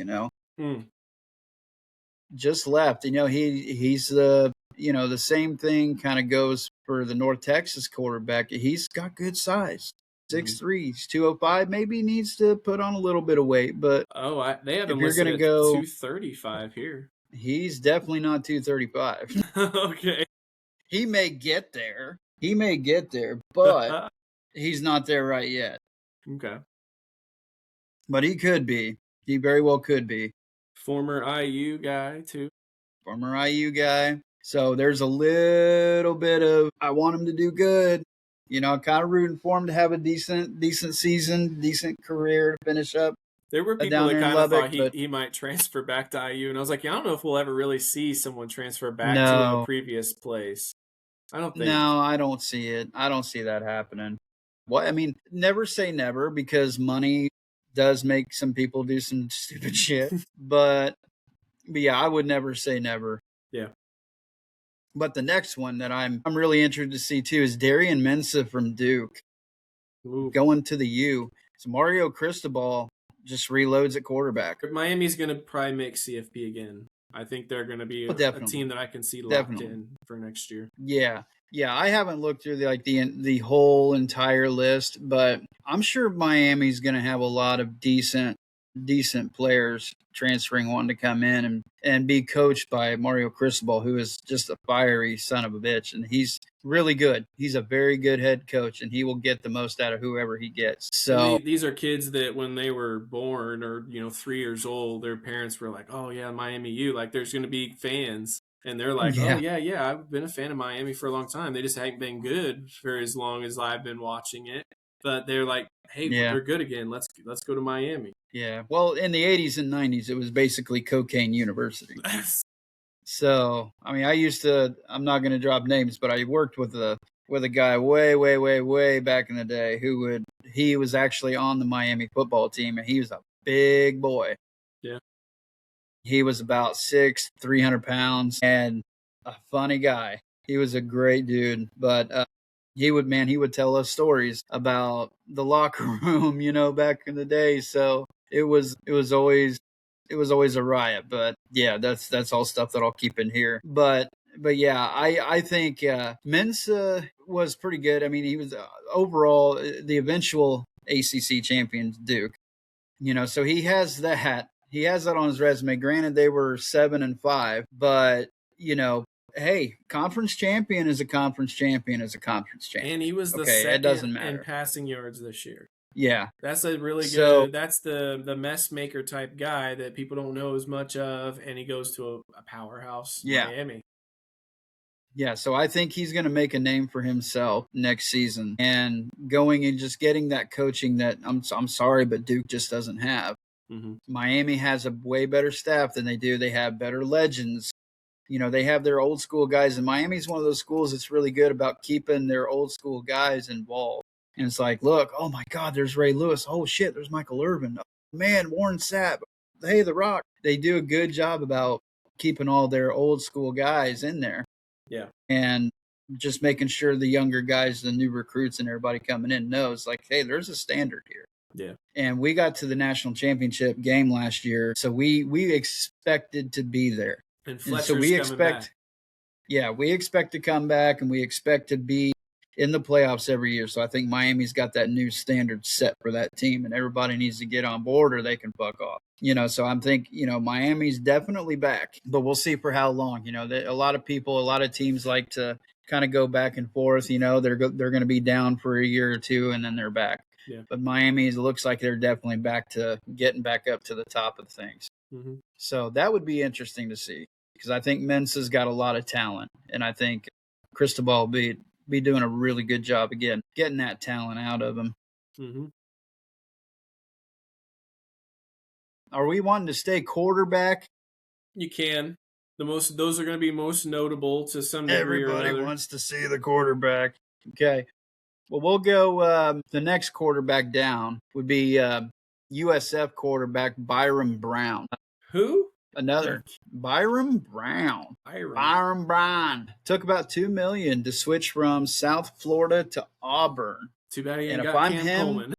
just left. He's the the same thing kind of goes for the North Texas quarterback. He's got good size. 6'3", 205. Maybe needs to put on a little bit of weight, but they have him listed at 235 here. He's definitely not 235. Okay. He may get there. But he's not there right yet. Okay. But he could be. He very well could be. Former IU guy, too. Former IU guy. So there's a little bit of, I want him to do good. Kind of rooting for him to have a decent season, decent career to finish up. There were people that kind of thought he might transfer back to IU, and I was like, I don't know if we'll ever really see someone transfer back to a previous place. I don't think. No, I don't see it. I don't see that happening. Well, I mean, never say never, because money does make some people do some stupid shit. but yeah, I would never say never. Yeah. But the next one that I'm really interested to see too is Darian Mensah from Duke. Ooh. Going to the U. So Mario Cristobal just reloads at quarterback. Miami's going to probably make CFP again. I think they're going to be a team that I can see locked in for next year. Yeah. I haven't looked through the whole entire list, but I'm sure Miami's going to have a lot of decent players transferring, wanting to come in and be coached by Mario Cristobal, who is just a fiery son of a bitch, and he's really good. He's a very good head coach, and he will get the most out of whoever he gets. So these are kids that when they were born or 3 years old, their parents were like, "Oh yeah, Miami U." Like there's going to be fans, and they're like, "Oh yeah, I've been a fan of Miami for a long time. They just haven't been good for as long as I've been watching it." But they're like, "Hey, they're good again. Let's go to Miami." Yeah. Well, in the 80s and 90s, it was basically cocaine university. So, I mean, I'm not going to drop names, but I worked with a guy way back in the day he was actually on the Miami football team, and he was a big boy. Yeah. He was about 300 pounds, and a funny guy. He was a great dude, but he would tell us stories about the locker room, back in the day. So it was always a riot. But yeah, that's all stuff that I'll keep in here. But yeah, I think Mensah was pretty good. I mean, he was overall the eventual ACC champions, Duke. So he has that. He has that on his resume. Granted, they were 7-5, but hey, conference champion is a conference champion is a conference champion. And he was the second in passing yards this year. Yeah. That's a really good, that's the mess maker type guy that people don't know as much of, and he goes to a powerhouse, Miami. Yeah, so I think he's going to make a name for himself next season, and going and just getting that coaching that I'm sorry, but Duke just doesn't have. Mm-hmm. Miami has a way better staff than they do. They have better legends. They have their old school guys, and Miami's one of those schools that's really good about keeping their old school guys involved. And it's like, look, oh my God, there's Ray Lewis. Oh shit, there's Michael Irvin. Oh, man, Warren Sapp. Hey, The Rock. They do a good job about keeping all their old school guys in there. Yeah. And just making sure the younger guys, the new recruits and everybody coming in knows like, hey, there's a standard here. Yeah. And we got to the national championship game last year. So we expected to be there. And Fletcher's so we coming expect back. Yeah, we expect to come back and we expect to be in the playoffs every year. So I think Miami's got that new standard set for that team, and everybody needs to get on board or they can fuck off. So I'm thinking, Miami's definitely back, but we'll see for how long. A lot of people, a lot of teams like to kind of go back and forth. They're going to be down for a year or two and then they're back. Yeah. But Miami looks like they're definitely back to getting back up to the top of things. Mm-hmm. So that would be interesting to see because I think Mensa's got a lot of talent, and I think Cristobal will be doing a really good job again getting that talent out of him. Mm-hmm. Are we wanting to stay quarterback? You can. Those are going to be most notable to some degree or Everybody another. wants to see the quarterback. Okay. Well, we'll go. The next quarterback down would be USF quarterback Byron Brown. Who? Another Byron Brown. Byron Brown took about $2 million to switch from South Florida to Auburn. Too bad he ain't And if got I'm Cam him, Coleman.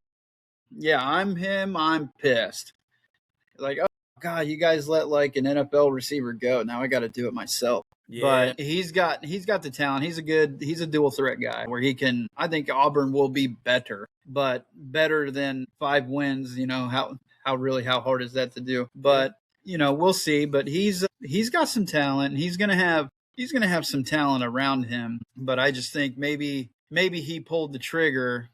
Yeah, I'm him. I'm pissed. Like, oh God, you guys let like an NFL receiver go. Now I got to do it myself. Yeah. But he's got the talent. He's a dual threat guy where he can. I think Auburn will be better, but better than 5 wins. How hard is that to do? But we'll see. But he's got some talent. He's gonna have some talent around him. But I just think maybe he pulled the trigger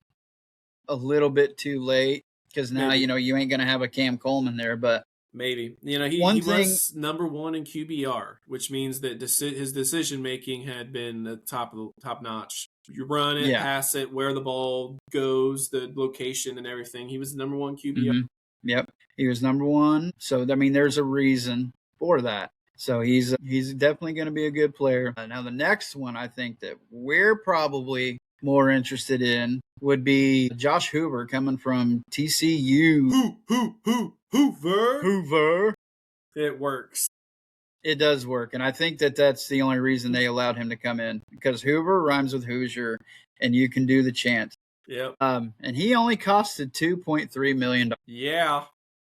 a little bit too late because now you ain't gonna have a Cam Coleman there. But maybe he was number 1 in QBR, which means that his decision making had been top notch. You run it, pass it, where the ball goes, the location and everything. He was the number 1 QBR. Mm-hmm. Yep, he was number 1. So I mean, there's a reason for that. So he's definitely going to be a good player. Now the next one I think that we're probably more interested in would be Josh Hoover coming from TCU. Hoover. It works. It does work. And I think that that's the only reason they allowed him to come in because Hoover rhymes with Hoosier and you can do the chant. Yep. And he only costed $2.3 million. Yeah.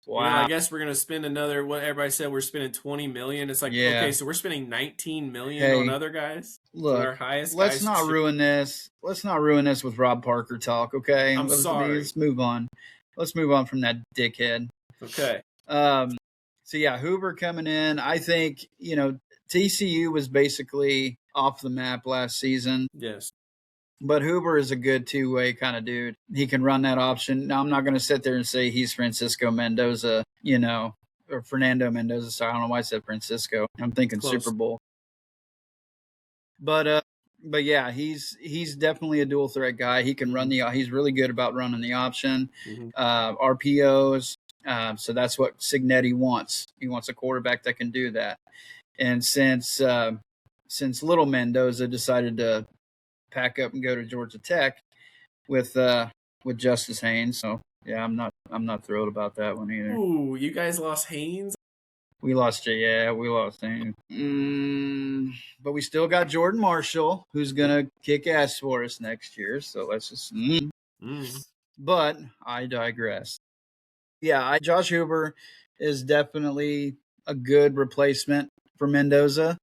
Wow. I guess we're going to spend another, what everybody said, we're spending $20 million. It's like, okay, so we're spending $19 million on other guys? Look, our highest let's guys not ruin this. Let's not ruin this with Rob Parker talk, okay? I'm sorry. Let's move on. Let's move on from that dickhead. Okay. So, yeah, Hoover coming in. I think, TCU was basically off the map last season. Yes. But Hoover is a good two-way kind of dude. He can run that option. Now, I'm not going to sit there and say he's Francisco Mendoza, or Fernando Mendoza. Sorry, I don't know why I said Francisco. I'm thinking Close. Super Bowl. But yeah, he's definitely a dual threat guy. He can run he's really good about running the option, RPOs. So that's what Cignetti wants. He wants a quarterback that can do that. And since little Mendoza decided to pack up and go to Georgia Tech with Justice Haynes, so yeah, I'm not thrilled about that one either. Ooh, you guys lost Haynes? We lost Haynes. But we still got Jordan Marshall, who's gonna kick ass for us next year. So let's just. But I digress. Yeah, Josh Hoover is definitely a good replacement for Mendoza.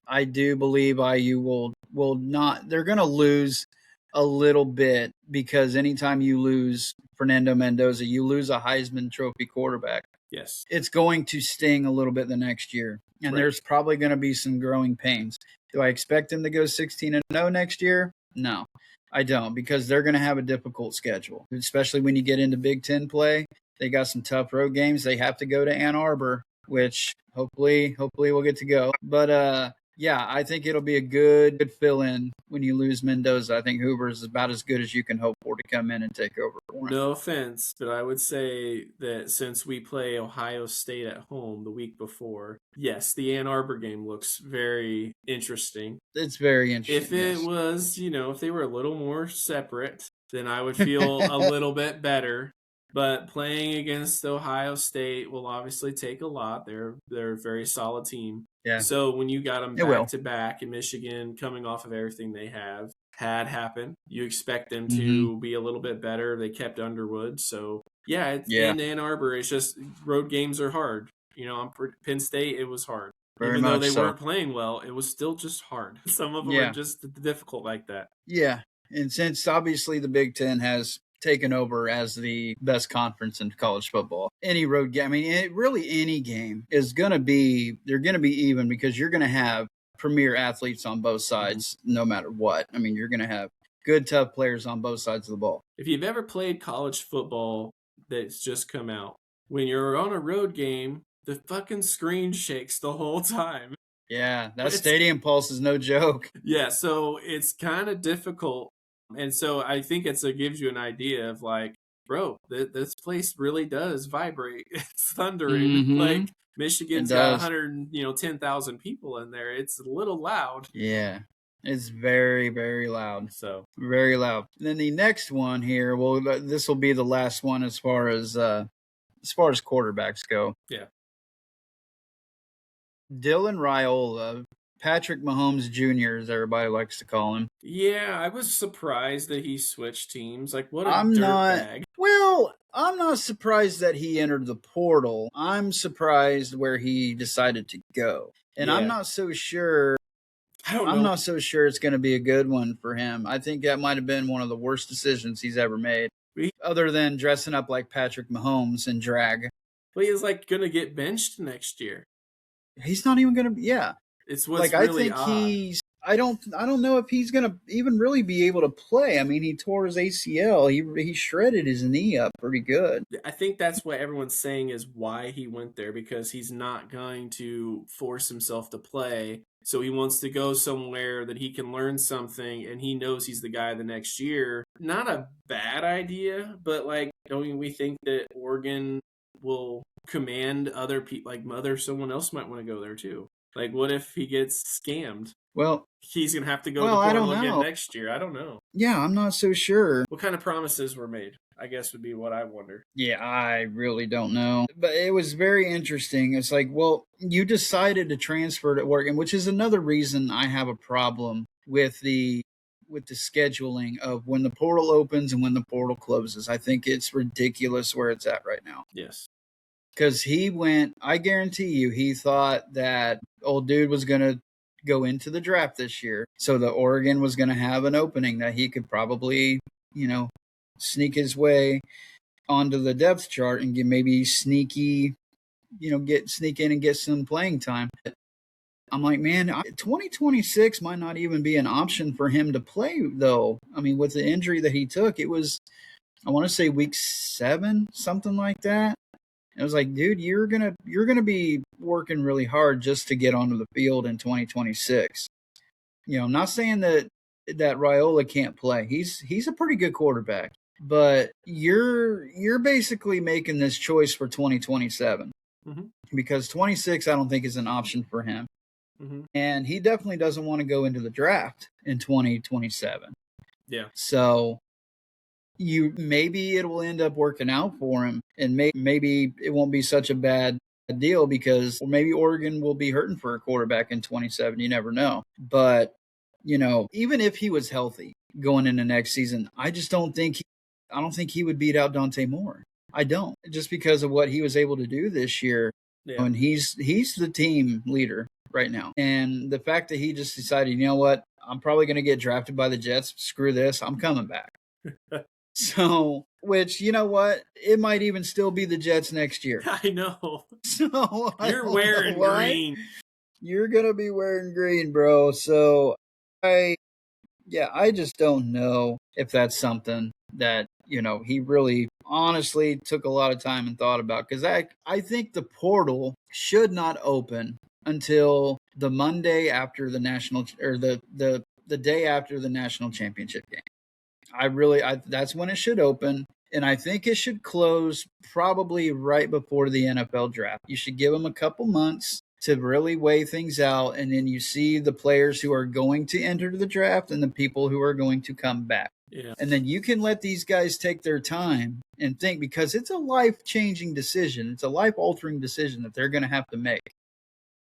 I do believe IU will not. They're going to lose a little bit because anytime you lose Fernando Mendoza, you lose a Heisman Trophy quarterback. Yes. It's going to sting a little bit the next year, and there's probably going to be some growing pains. Do I expect them to go 16-0 next year? No, I don't, because they're going to have a difficult schedule, especially when you get into Big Ten play. They got some tough road games. They have to go to Ann Arbor, which hopefully we'll get to go. But yeah, I think it'll be a good fill-in when you lose Mendoza. I think Hoover is about as good as you can hope for to come in and take over for him. No offense, but I would say that since we play Ohio State at home the week before, yes, the Ann Arbor game looks very interesting. It's very interesting. If it was, if they were a little more separate, then I would feel a little bit better. But playing against Ohio State will obviously take a lot. They're a very solid team. Yeah, So when you got them it back will. to back in Michigan, coming off of everything they have had happened, you expect them Mm-hmm. to be a little bit better. They kept Underwood, so yeah. It's Yeah, in Ann Arbor. It's just road games are hard. On Penn State, it was hard. very Even though much they so. weren't playing well, it was still just hard. Some of them are Yeah, just difficult like that. yeah. And since obviously the Big Ten has taken over as the best conference in college football, any road game, I mean, really any game is going to be, they're going to be even because you're going to have premier athletes on both sides no matter what. I mean, you're going to have good, tough players on both sides of the ball. If you've ever played college football that's just come out, when you're on a road game, the fucking screen shakes the whole time. Yeah, that stadium pulse is no joke. Yeah, so it's kind of difficult. And so I think it gives you an idea of like, bro, this place really does vibrate. It's thundering. Mm-hmm. Like It Michigan's got does. 10,000 people in there. It's a little loud. Yeah, it's very, very loud. So Very loud. Then the next one here, well, this will be the last one as far as quarterbacks go. yeah. Dylan Raiola, Patrick Mahomes Jr., as everybody likes to call him. Yeah, I was surprised that he switched teams. Like, what a I'm dirtbag. I'm not surprised that he entered the portal. I'm surprised where he decided to go. And I'm Yeah. not so sure. I don't know. I'm not so sure it's going to be a good one for him. I think that might have been one of the worst decisions he's ever made, other than dressing up like Patrick Mahomes and drag. But he's like going to get benched next year. He's not even going to. Yeah, It's what's like really I think odd. I don't know if he's going to even really be able to play. I mean, he tore his ACL. He shredded his knee up pretty good. I think that's what everyone's saying is why he went there, because he's not going to force himself to play. So he wants to go somewhere that he can learn something, and he knows he's the guy the next year. Not a bad idea, but like, don't we think that Oregon will command other people? Like, someone else might want to go there too. Like, what if he gets scammed? Well, He's going to have to go to the I don't portal again know. next year. I don't know. Yeah, I'm not so sure. What kind of promises were made, I guess, would be what I wonder. Yeah, I really don't know. But it was very interesting. It's like, well, you decided to transfer to Oregon, which is another reason I have a problem with the scheduling of when the portal opens and when the portal closes. I think it's ridiculous where it's at right now. Yes. Because he went, I guarantee you, he thought that old dude was going to go into the draft this year. So the Oregon was going to have an opening that he could probably, sneak his way onto the depth chart and get maybe sneak in and get some playing time. I'm like, man, 2026 might not even be an option for him to play, though. I mean, with the injury that he took, it was, I want to say week 7, something like that. It was like, dude, you're gonna be working really hard just to get onto the field in 2026. I'm not saying that Raiola can't play. He's a pretty good quarterback, but you're basically making this choice for 2027 because 26 I don't think is an option for him, and he definitely doesn't want to go into the draft in 2027. Yeah. So maybe it will end up working out for him, and maybe it won't be such a bad deal because maybe Oregon will be hurting for a quarterback in 27. You never know. But, even if he was healthy going into next season, I don't think he would beat out Dante Moore. I don't, just because of what he was able to do this year. Yeah. And he's the team leader right now. And the fact that he just decided, you know what, I'm probably going to get drafted by the Jets. Screw this. I'm coming back. So, which, you know what? It might even still be the Jets next year. I know. So you're wearing green. You're going to be wearing green, bro. So, I just don't know if that's something that, he really honestly took a lot of time and thought about. Because I think the portal should not open until the Monday after the national, or the day after the national championship game. That's when it should open, and I think it should close probably right before the NFL draft. You should give them a couple months to really weigh things out, and then you see the players who are going to enter the draft and the people who are going to come back. Yeah. And then you can let these guys take their time and think, because it's a life-changing decision. It's a life-altering decision that they're going to have to make.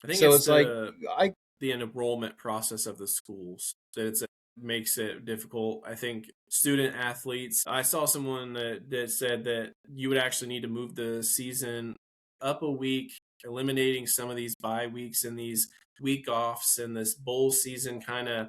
I think So it's it's like, the enrollment process of the schools that makes it difficult. I think student athletes. I saw someone that said that you would actually need to move the season up a week, eliminating some of these bye weeks and these week offs and this bowl season kind of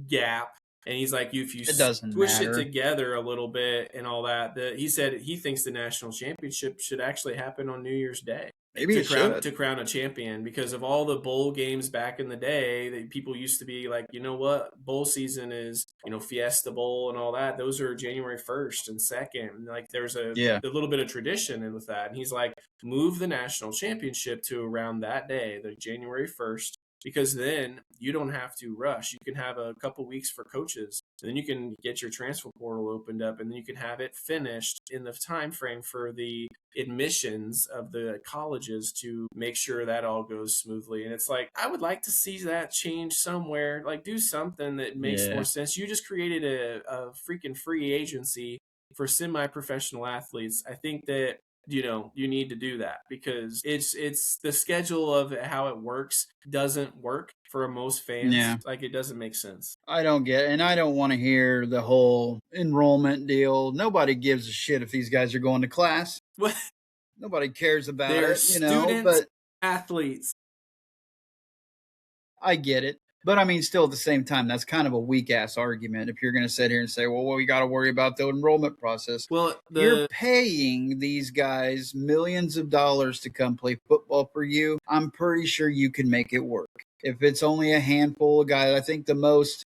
gap. And he's like, if you it doesn't squish it matter. together a little bit and all that, he said he thinks the national championship should actually happen on New Year's Day Maybe it should. to crown a champion, because of all the bowl games back in the day that people used to be like, you know what, bowl season is, Fiesta Bowl and all that. Those are January 1st and 2nd. Like there's a little bit of tradition with that. And he's like, move the national championship to around that day, the January 1st, because then you don't have to rush. You can have a couple weeks for coaches, and then you can get your transfer portal opened up, and then you can have it finished in the time frame for the admissions of the colleges to make sure that all goes smoothly. And it's like, I would like to see that change somewhere. Like, do something that makes more sense. You just created a freaking free agency for semi-professional athletes. I think that you need to do that, because it's the schedule of how it works doesn't work for most fans. Yeah. Like, it doesn't make sense. I don't get it. And I don't want to hear the whole enrollment deal. Nobody gives a shit if these guys are going to class. What? Nobody cares about They're it, students, but athletes. I get it. But I mean, still at the same time, that's kind of a weak ass argument if you're going to sit here and say, well, we got to worry about the enrollment process. Well, you're paying these guys millions of dollars to come play football for you. I'm pretty sure you can make it work. If it's only a handful of guys, I think the most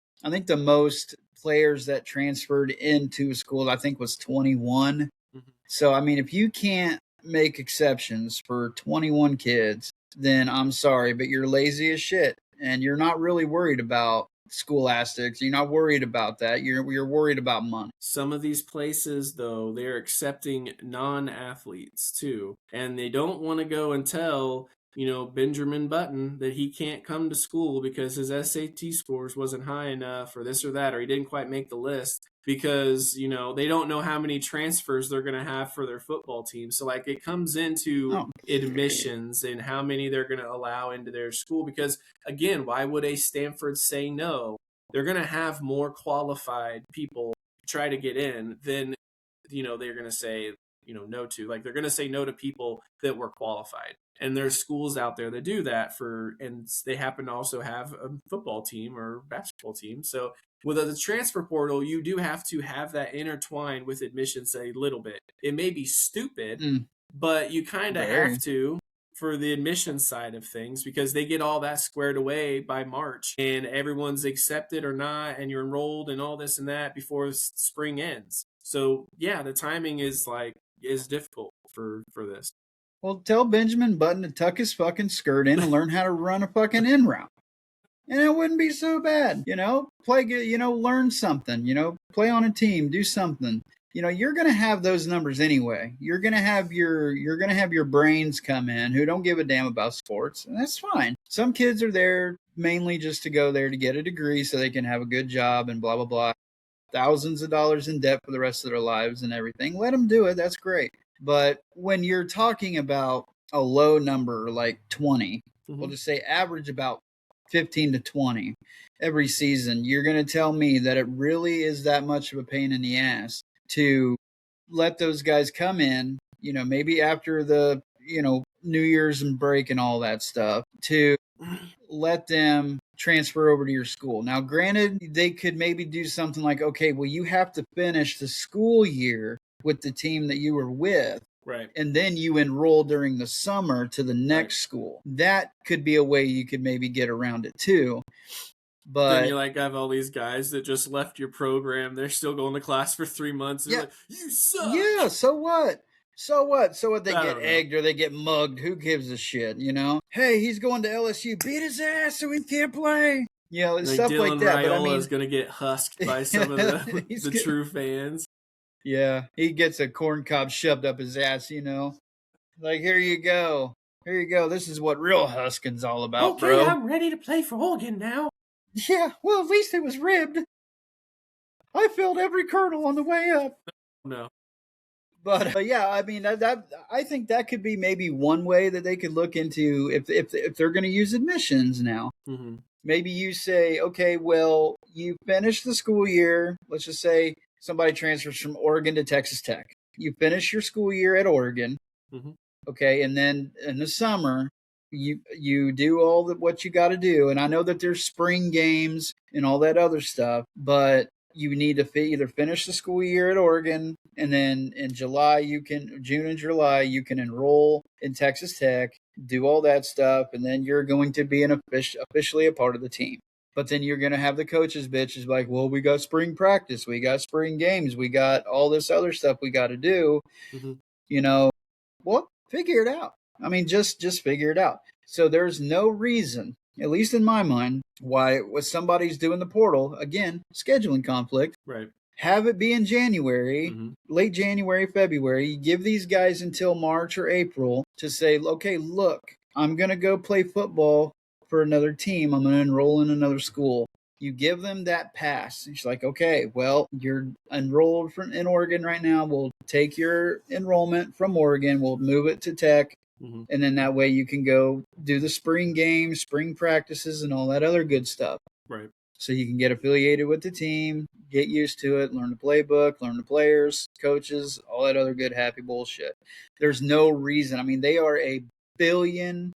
players that transferred into school, I think, was 21. Mm-hmm. So, I mean, if you can't make exceptions for 21 kids, then I'm sorry, but you're lazy as shit. And you're not really worried about scholastics. You're not worried about that. You're worried about money. Some of these places, though, they're accepting non-athletes too. And they don't want to go and tell, Benjamin Button that he can't come to school because his SAT scores wasn't high enough or this or that, or he didn't quite make the list, because, they don't know how many transfers they're going to have for their football team. So, like, it comes into admissions and how many they're going to allow into their school. Because, again, why would a Stanford say no? They're going to have more qualified people try to get in than, they're going to say, no to. Like, they're going to say no to people that were qualified. And there's schools out there that do that and they happen to also have a football team or basketball team. So with the transfer portal, you do have to have that intertwined with admissions a little bit. It may be stupid, but you kind of have to for the admissions side of things, because they get all that squared away by March and everyone's accepted or not, and you're enrolled and all this and that before spring ends. So yeah, the timing is difficult for this. Well, tell Benjamin Button to tuck his fucking skirt in and learn how to run a fucking in route. And it wouldn't be so bad, play good, learn something, play on a team, do something. You're going to have those numbers anyway. You're going to have your brains come in who don't give a damn about sports, and that's fine. Some kids are there mainly just to go there to get a degree so they can have a good job and blah, blah, blah. Thousands of dollars in debt for the rest of their lives and everything. Let them do it. That's great. But when you're talking about a low number like 20, we'll just say average about 15 to 20 every season, you're going to tell me that it really is that much of a pain in the ass to let those guys come in, maybe after the, New Year's and break and all that stuff, to let them transfer over to your school. Now, granted, they could maybe do something like, okay, well, you have to finish the school year with the team that you were with. Right. And then you enroll during the summer to the next school. That could be a way you could maybe get around it too. But then you have all these guys that just left your program. They're still going to class for 3 months. And you're like, you suck. Yeah, so what? So what? They get egged or they get mugged. Who gives a shit, Hey, he's going to LSU. Beat his ass so he can't play. Stuff Dylan like that. Raiola is going to get husked by some of the true fans. Yeah, he gets a corn cob shoved up his ass, Like, here you go. Here you go. This is what real husking's all about, bro. I'm ready to play for Oregon now. Yeah, well, at least it was ribbed. I failed every kernel on the way up. No. But yeah, I mean that I think that could be maybe one way that they could look into if they're going to use admissions now. Mm-hmm. Maybe you say, okay, well, you finish the school year. Let's just say somebody transfers from Oregon to Texas Tech. You finish your school year at Oregon, Mm-hmm. okay, and then in the summer you do all what you got to do. And I know that there's spring games and all that other stuff, but you need to either finish the school year at Oregon, and then in June and July, you can enroll in Texas Tech, do all that stuff, and then you're going to be officially a part of the team. But then you're going to have the coaches bitches like, well, we got spring practice, we got spring games, we got all this other stuff we got to do. Mm-hmm. You know, well, figure it out. I mean, just figure it out. So there's no reason, at least in my mind, why what somebody's doing the portal, again, scheduling conflict. Right. Have it be in January, Mm-hmm. late January, February. You give these guys until March or April to say, okay, look, I'm going to go play football for another team. I'm going to enroll in another school. You give them that pass. It's like, okay, well, you're enrolled in Oregon right now. We'll take your enrollment from Oregon. We'll move it to Tech. Mm-hmm. And then that way you can go do the spring games, spring practices, and all that other good stuff. Right. So you can get affiliated with the team, get used to it, learn the playbook, learn the players, coaches, all that other good happy bullshit. There's no reason. I mean, they are a billion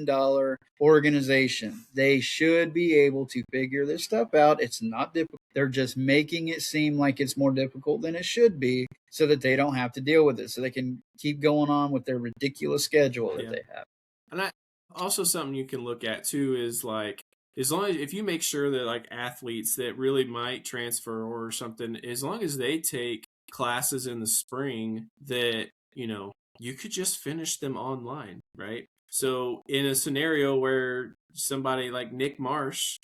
dollar organization. They should be able to figure this stuff out. It's not difficult. They're just making it seem like it's more difficult than it should be so that they don't have to deal with it. So they can keep going on with their ridiculous schedule that they have. And also something you can look at too is like, as long as if you make sure that like athletes that really might transfer or something, as long as they take classes in the spring that, you could just finish them online, right? So in a scenario where somebody like Nick Marsh,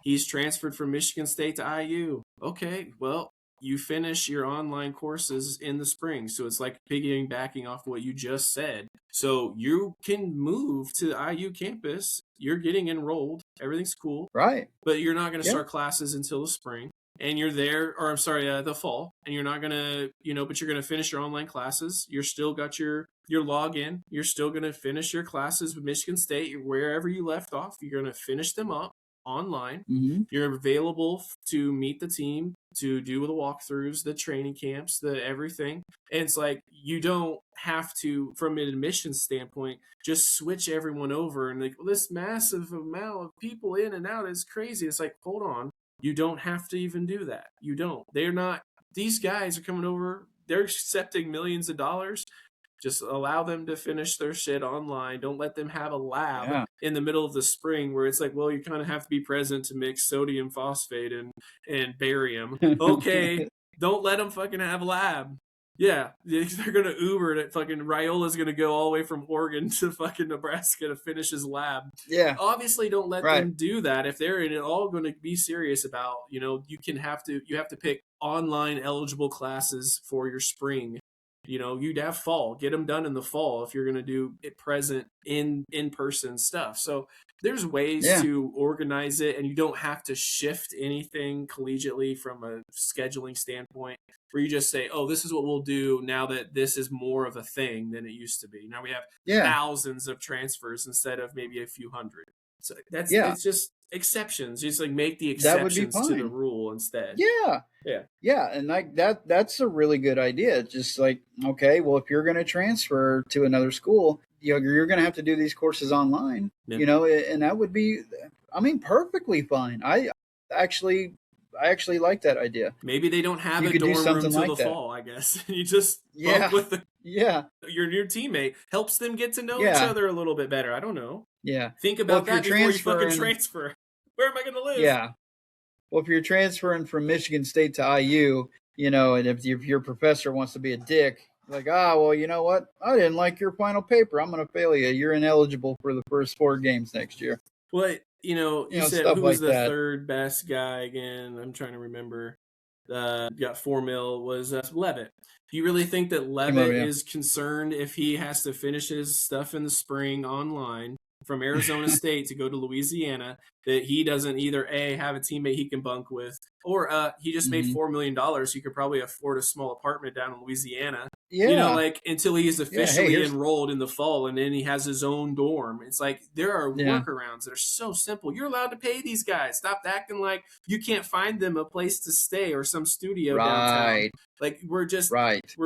he's transferred from Michigan State to IU. Okay, well, you finish your online courses in the spring. So it's like piggybacking off what you just said. So you can move to the IU campus. You're getting enrolled. Everything's cool. Right. But you're not going to start classes until the spring. And you're there, or I'm sorry, the fall. And you're not going to, but you're going to finish your online classes. You're still got your login. You're still going to finish your classes with Michigan State. Wherever you left off, you're going to finish them up online. Mm-hmm. You're available to meet the team, to do the walkthroughs, the training camps, the everything. And it's like, you don't have to, from an admissions standpoint, just switch everyone over and like, well, this massive amount of people in and out is crazy. It's like, hold on. You don't have to even do that. You don't. These guys are coming over. They're accepting millions of dollars. Just allow them to finish their shit online. Don't let them have a lab in the middle of the spring where it's like, well, you kind of have to be present to mix sodium phosphate and barium. Okay, don't let them fucking have a lab. Yeah, they're going to Uber it. Fucking Raiola's going to go all the way from Oregon to fucking Nebraska to finish his lab. Yeah. Obviously, don't let them do that. If they're at all going to be serious about, you have to pick online eligible classes for your spring. You'd have fall. Get them done in the fall if you're going to do it present in-person stuff. So there's ways to organize it, and you don't have to shift anything collegiately from a scheduling standpoint where you just say, oh, this is what we'll do now that this is more of a thing than it used to be. Now we have thousands of transfers instead of maybe a few hundred. So it's just exceptions. Just like make the exceptions to the rule instead. Yeah, and like that's a really good idea. Just like, okay, well, if you're going to transfer to another school, you're going to have to do these courses online, and that would be, I mean, perfectly fine. I actually like that idea. Maybe they don't have a dorm room till the fall, I guess. You just bunk with your new teammate. Helps them get to know each other a little bit better. I don't know. Yeah. Think about that before you fucking transfer. Where am I going to live? Yeah. Well, if you're transferring from Michigan State to IU, and if your professor wants to be a dick, like, well, you know what? I didn't like your final paper. I'm going to fail you. You're ineligible for the first 4 games next year. Well, you said who was the third best guy again? I'm trying to remember. Got $4 million was Levitt. Do you really think that Levitt is concerned if he has to finish his stuff in the spring online? from Arizona State to go to Louisiana that he doesn't either have a teammate he can bunk with, or he just made $4 million. He could probably afford a small apartment down in Louisiana. Yeah. Like until he's Yeah. Hey, officially enrolled in the fall, and then he has his own dorm. It's like there are Yeah. workarounds that are so simple. You're allowed to pay these guys. Stop acting like you can't find them a place to stay or some studio downtown. Like we're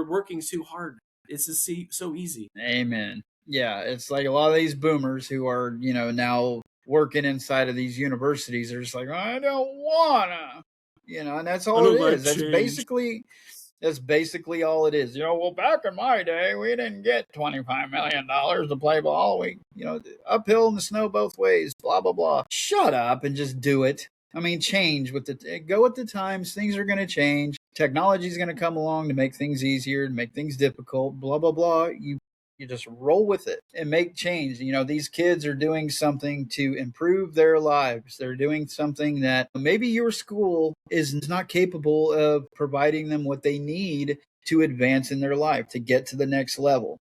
working too hard. It's just so easy. Amen. Yeah, it's like a lot of these boomers who are, now working inside of these universities are just like, I don't wanna, and that's all it is. That's basically all it is. Well, back in my day, we didn't get $25 million to play ball. We, uphill in the snow both ways, blah, blah, blah. Shut up and just do it. I mean, go with the times. Things are going to change. Technology is going to come along to make things easier, to make things difficult, blah, blah, blah. You just roll with it and make change. These kids are doing something to improve their lives. They're doing something that maybe your school is not capable of providing them what they need to advance in their life, to get to the next level.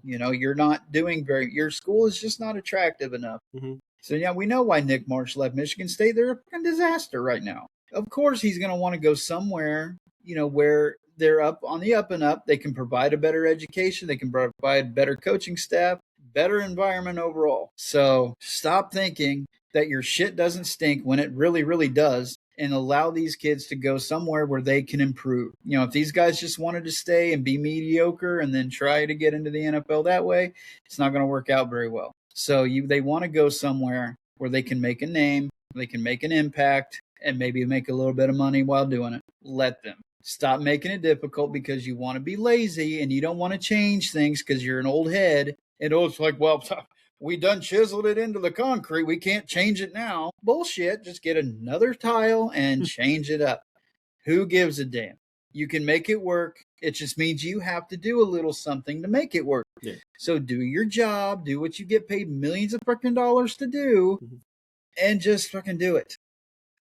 You're not doing your school is just not attractive enough. Mm-hmm. So, yeah, we know why Nick Marsh left Michigan State. They're a disaster right now. Of course, he's going to want to go somewhere, where they're on the up and up. They can provide a better education. They can provide better coaching staff, better environment overall. So stop thinking that your shit doesn't stink when it really, really does, and allow these kids to go somewhere where they can improve. If these guys just wanted to stay and be mediocre and then try to get into the NFL that way, it's not going to work out very well. So they want to go somewhere where they can make a name, they can make an impact, and maybe make a little bit of money while doing it. Let them. Stop making it difficult because you want to be lazy and you don't want to change things because you're an old head. And it's like, well, we done chiseled it into the concrete. We can't change it now. Bullshit. Just get another tile and change it up. Who gives a damn? You can make it work. It just means you have to do a little something to make it work. Yeah. So do your job. Do what you get paid millions of fucking dollars to do, and just fucking do it.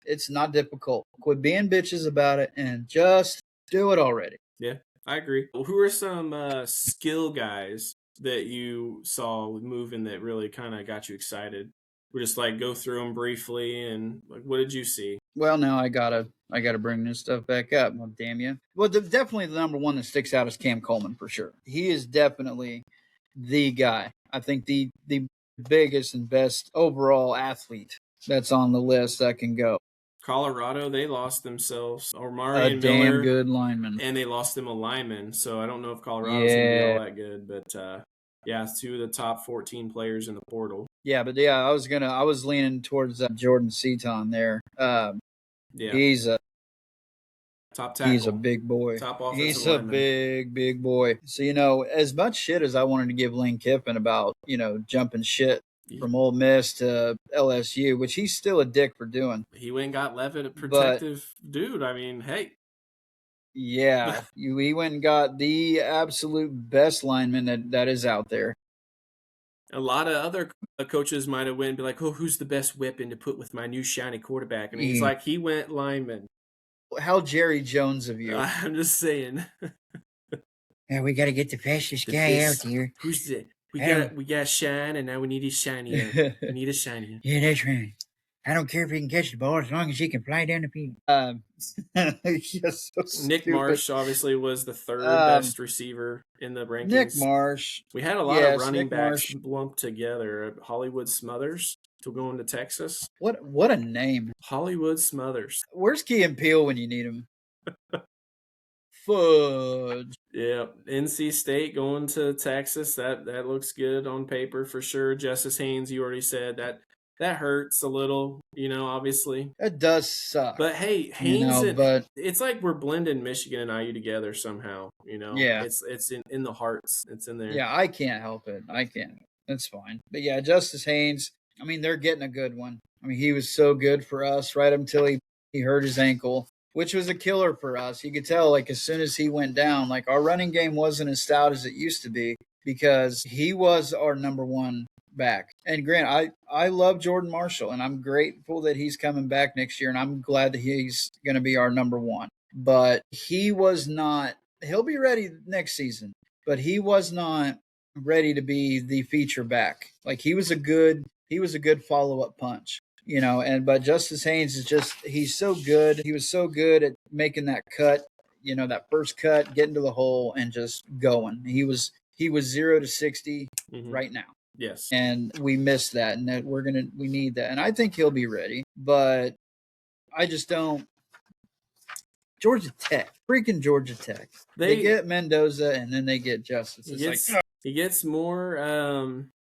It's not difficult. Quit being bitches about it and just do it already. Yeah, I agree. Well, who are some skill guys that you saw moving that really kind of got you excited? We'll just go through them briefly, and what did you see? Well, now I gotta bring this stuff back up. Well, damn you. Well, definitely the number one that sticks out is Cam Coleman for sure. He is definitely the guy. I think the biggest and best overall athlete that's on the list that can go. Colorado, they lost themselves Omari and damn Miller, good lineman, and they lost them a lineman. So I don't know if Colorado's gonna be all that good, but yeah, it's 2 of the top 14 players in the portal. Yeah, but yeah, I was leaning towards Jordan Seaton there. Yeah, he's a top tackle. He's a big boy. Top offensive He's lineman. A big boy. So as much shit as I wanted to give Lane Kiffin about jumping shit from Ole Miss to LSU, which he's still a dick for doing. He went and got Levitt, a protective dude. I mean, hey. Yeah, he went and got the absolute best lineman that is out there. A lot of other coaches might have went and be like, oh, who's the best weapon to put with my new shiny quarterback? And he's like, he went lineman. How Jerry Jones of you. I'm just saying. Yeah, we got to get the fastest guy out here. Who's the... We got shine, and now we need his shiny. We need a shiny. Yeah, that's right. I don't care if he can catch the ball as long as he can fly down the field. So Nick Marsh obviously was the third best receiver in the rankings. Nick Marsh. We had a lot of running backs lumped together. Hollywood Smothers to go into Texas. What a name. Hollywood Smothers. Where's Key and Peele when you need him? Fudge. Yeah, NC State going to Texas. That looks good on paper for sure. Justice Haynes, you already said that hurts a little, obviously. It does suck. But hey, Haynes, it's like we're blending Michigan and IU together somehow. Yeah, it's in the hearts. It's in there. Yeah, I can't help it. That's fine. But yeah, Justice Haynes. I mean, they're getting a good one. I mean, he was so good for us right until he hurt his ankle, which was a killer for us. You could tell, as soon as he went down, our running game wasn't as stout as it used to be because he was our number one back. And Grant, I love Jordan Marshall, and I'm grateful that he's coming back next year, and I'm glad that he's going to be our number one. But he was not – he'll be ready next season, but he was not ready to be the feature back. He was a good he was a good follow-up punch. But Justice Haynes he's so good. He was so good at making that cut, that first cut, getting to the hole and just going. He was 0 to 60 right now. Yes. And we missed that, and that we need that. And I think he'll be ready, but I just don't. Georgia Tech. They get Mendoza, and then they get Justice. He gets more.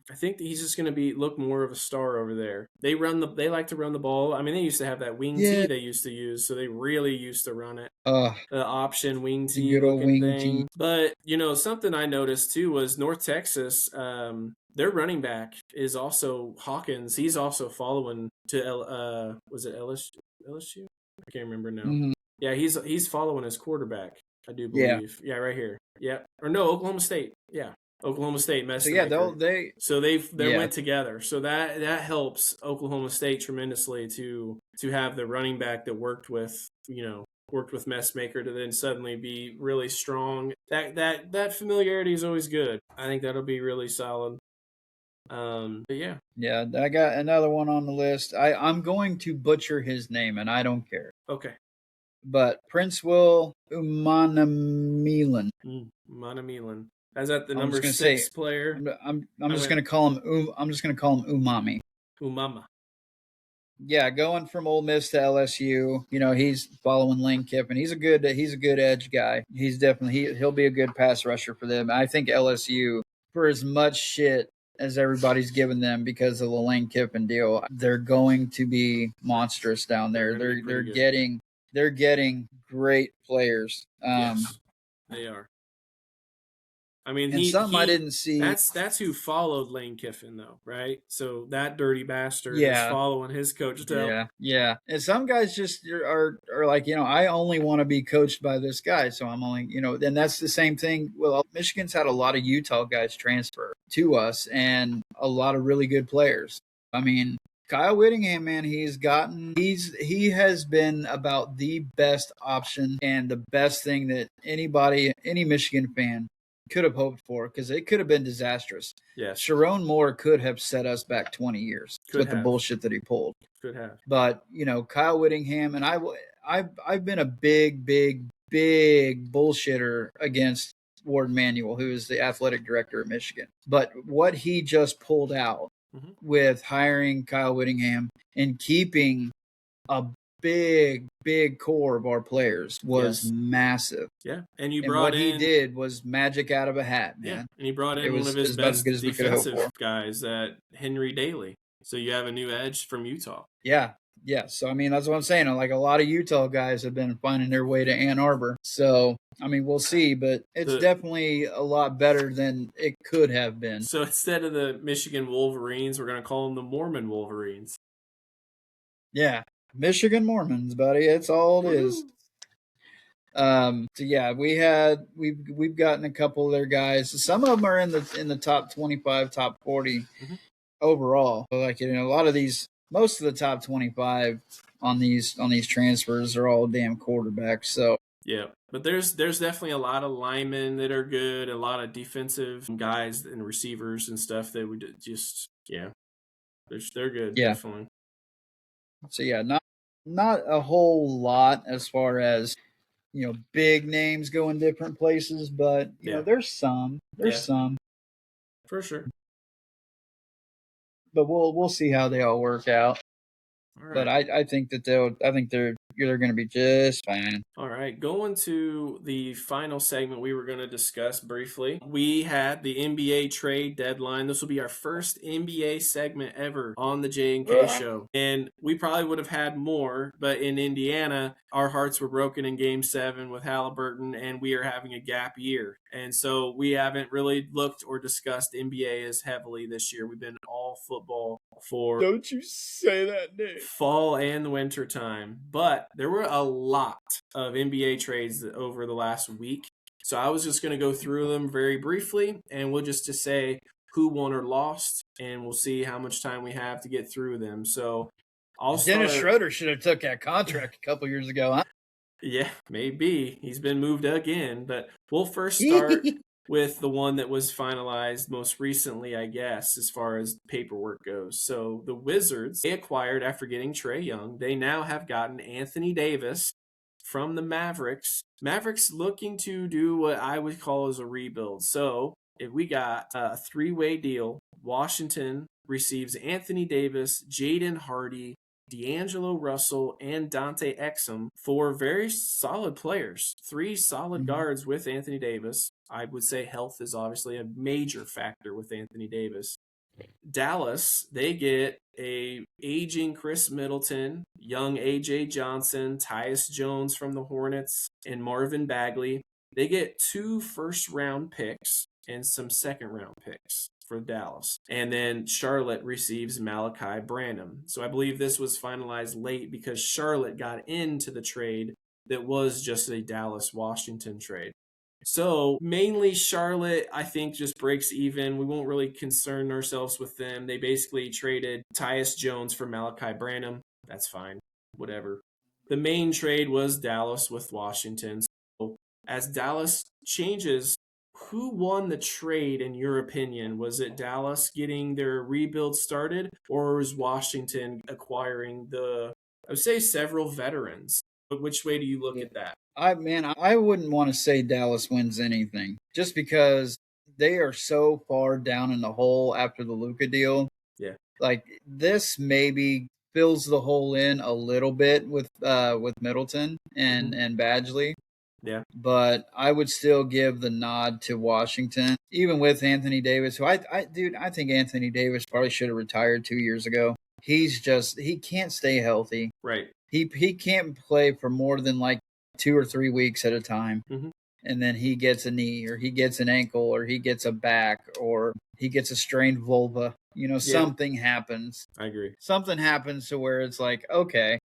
I think that he's just going to look more of a star over there. They like to run the ball. I mean, they used to have that wing tee they used to use, so they really used to run it. The option wing tee, good old wing tee. But something I noticed too was North Texas. Their running back is also Hawkins. He's also following to was it LSU? I can't remember now. Mm-hmm. Yeah, he's following his quarterback, I do believe. Yeah, right here. Yeah. Or no, Oklahoma State. Yeah. Oklahoma State messed. So they went together. So that helps Oklahoma State tremendously to have the running back that worked with Messmaker to then suddenly be really strong. That familiarity is always good. I think that'll be really solid. But yeah. Yeah, I got another one on the list. I'm going to butcher his name, and I don't care. Okay. But Prince Will Umanamilan. Umanamilan. Is that the number 6 player? I'm just going to call him Umami. Umama. Yeah, going from Ole Miss to LSU. He's following Lane Kiffin. He's a good edge guy. He's definitely he'll be a good pass rusher for them. I think LSU, for as much shit as everybody's given them because of the Lane Kiffin deal, they're going to be monstrous down there. They're getting great players. Yes, they are. I mean, I didn't see. That's who followed Lane Kiffin, though, right? So that dirty bastard is following his coach. Yeah. And some guys just are like, I only want to be coached by this guy, so I'm only, and that's the same thing. Well, Michigan's had a lot of Utah guys transfer to us, and a lot of really good players. I mean, Kyle Whittingham, man, he has been about the best option and the best thing that any Michigan fan could have hoped for, because it could have been disastrous. Yes. Sharon Moore could have set us back 20 years with the bullshit that he pulled. Could have. But, Kyle Whittingham, and I've been a big bullshitter against Ward Manuel, who is the athletic director of Michigan. But what he just pulled out with hiring Kyle Whittingham and keeping a big core of our players was massive. Yeah, and what he did was magic out of a hat, man. Yeah, and he brought in one of his best defensive guys, Henry Daly. So you have a new edge from Utah. Yeah. So I mean, that's what I'm saying. Like, a lot of Utah guys have been finding their way to Ann Arbor. So I mean, we'll see, but it's definitely a lot better than it could have been. So instead of the Michigan Wolverines, we're going to call them the Mormon Wolverines. Yeah. Michigan Mormons, buddy. It's all it is. So yeah, we've gotten a couple of their guys. Some of them are in the top 25, top 40 overall. So like, a lot of these, most of the top 25 on these transfers are all damn quarterbacks. So yeah, but there's definitely a lot of linemen that are good, a lot of defensive guys and receivers and stuff that would just they're good. Yeah. Definitely. So yeah, not a whole lot as far as big names going different places, but there's some. For sure. But we'll see how they all work out. All right. But I think that they're going to be just fine. All right, going to the final segment we were going to discuss briefly. We had the NBA trade deadline. This will be our first NBA segment ever on the J&K show. And we probably would have had more, but in Indiana, our hearts were broken in Game 7 with Halliburton, and we are having a gap year. And so we haven't really looked or discussed NBA as heavily this year. We've been all football for... Don't you say that, Nick. ...fall and winter time. But there were a lot of NBA trades over the last week. So I was just going to go through them very briefly, and we'll just say who won or lost, and we'll see how much time we have to get through them. So Dennis Schroeder should have took that contract a couple years ago, huh? Yeah, maybe. He's been moved again, but we'll first start with the one that was finalized most recently, I guess, as far as paperwork goes. So the Wizards, they acquired after getting Trae Young. They now have gotten Anthony Davis from the Mavericks. Mavericks looking to do what I would call as a rebuild. So if we got a three-way deal, Washington receives Anthony Davis, Jaden Hardy, D'Angelo Russell, and Dante Exum, four very solid players. Three solid guards with Anthony Davis. I would say health is obviously a major factor with Anthony Davis. Dallas, they get a aging Chris Middleton, young AJ Johnson, Tyus Jones from the Hornets, and Marvin Bagley. They get 2 first-round picks and some second-round picks for Dallas. And then Charlotte receives Malachi Branham. So I believe this was finalized late because Charlotte got into the trade that was just a Dallas-Washington trade. So mainly Charlotte, I think, just breaks even. We won't really concern ourselves with them. They basically traded Tyus Jones for Malachi Branham. That's fine. Whatever. The main trade was Dallas with Washington. So as Dallas changes, who won the trade in your opinion? Was it Dallas getting their rebuild started, or was Washington acquiring I would say several veterans? But which way do you look at that? I wouldn't want to say Dallas wins anything just because they are so far down in the hole after the Luka deal. Yeah. Like this maybe fills the hole in a little bit with Middleton and Badgley. Yeah. But I would still give the nod to Washington, even with Anthony Davis, who I think Anthony Davis probably should have retired 2 years ago. He can't stay healthy. Right. He can't play for more than like 2 or 3 weeks at a time. And then he gets a knee or he gets an ankle or he gets a back or he gets a strained vulva. Something happens. I agree. Something happens to where it's like, okay,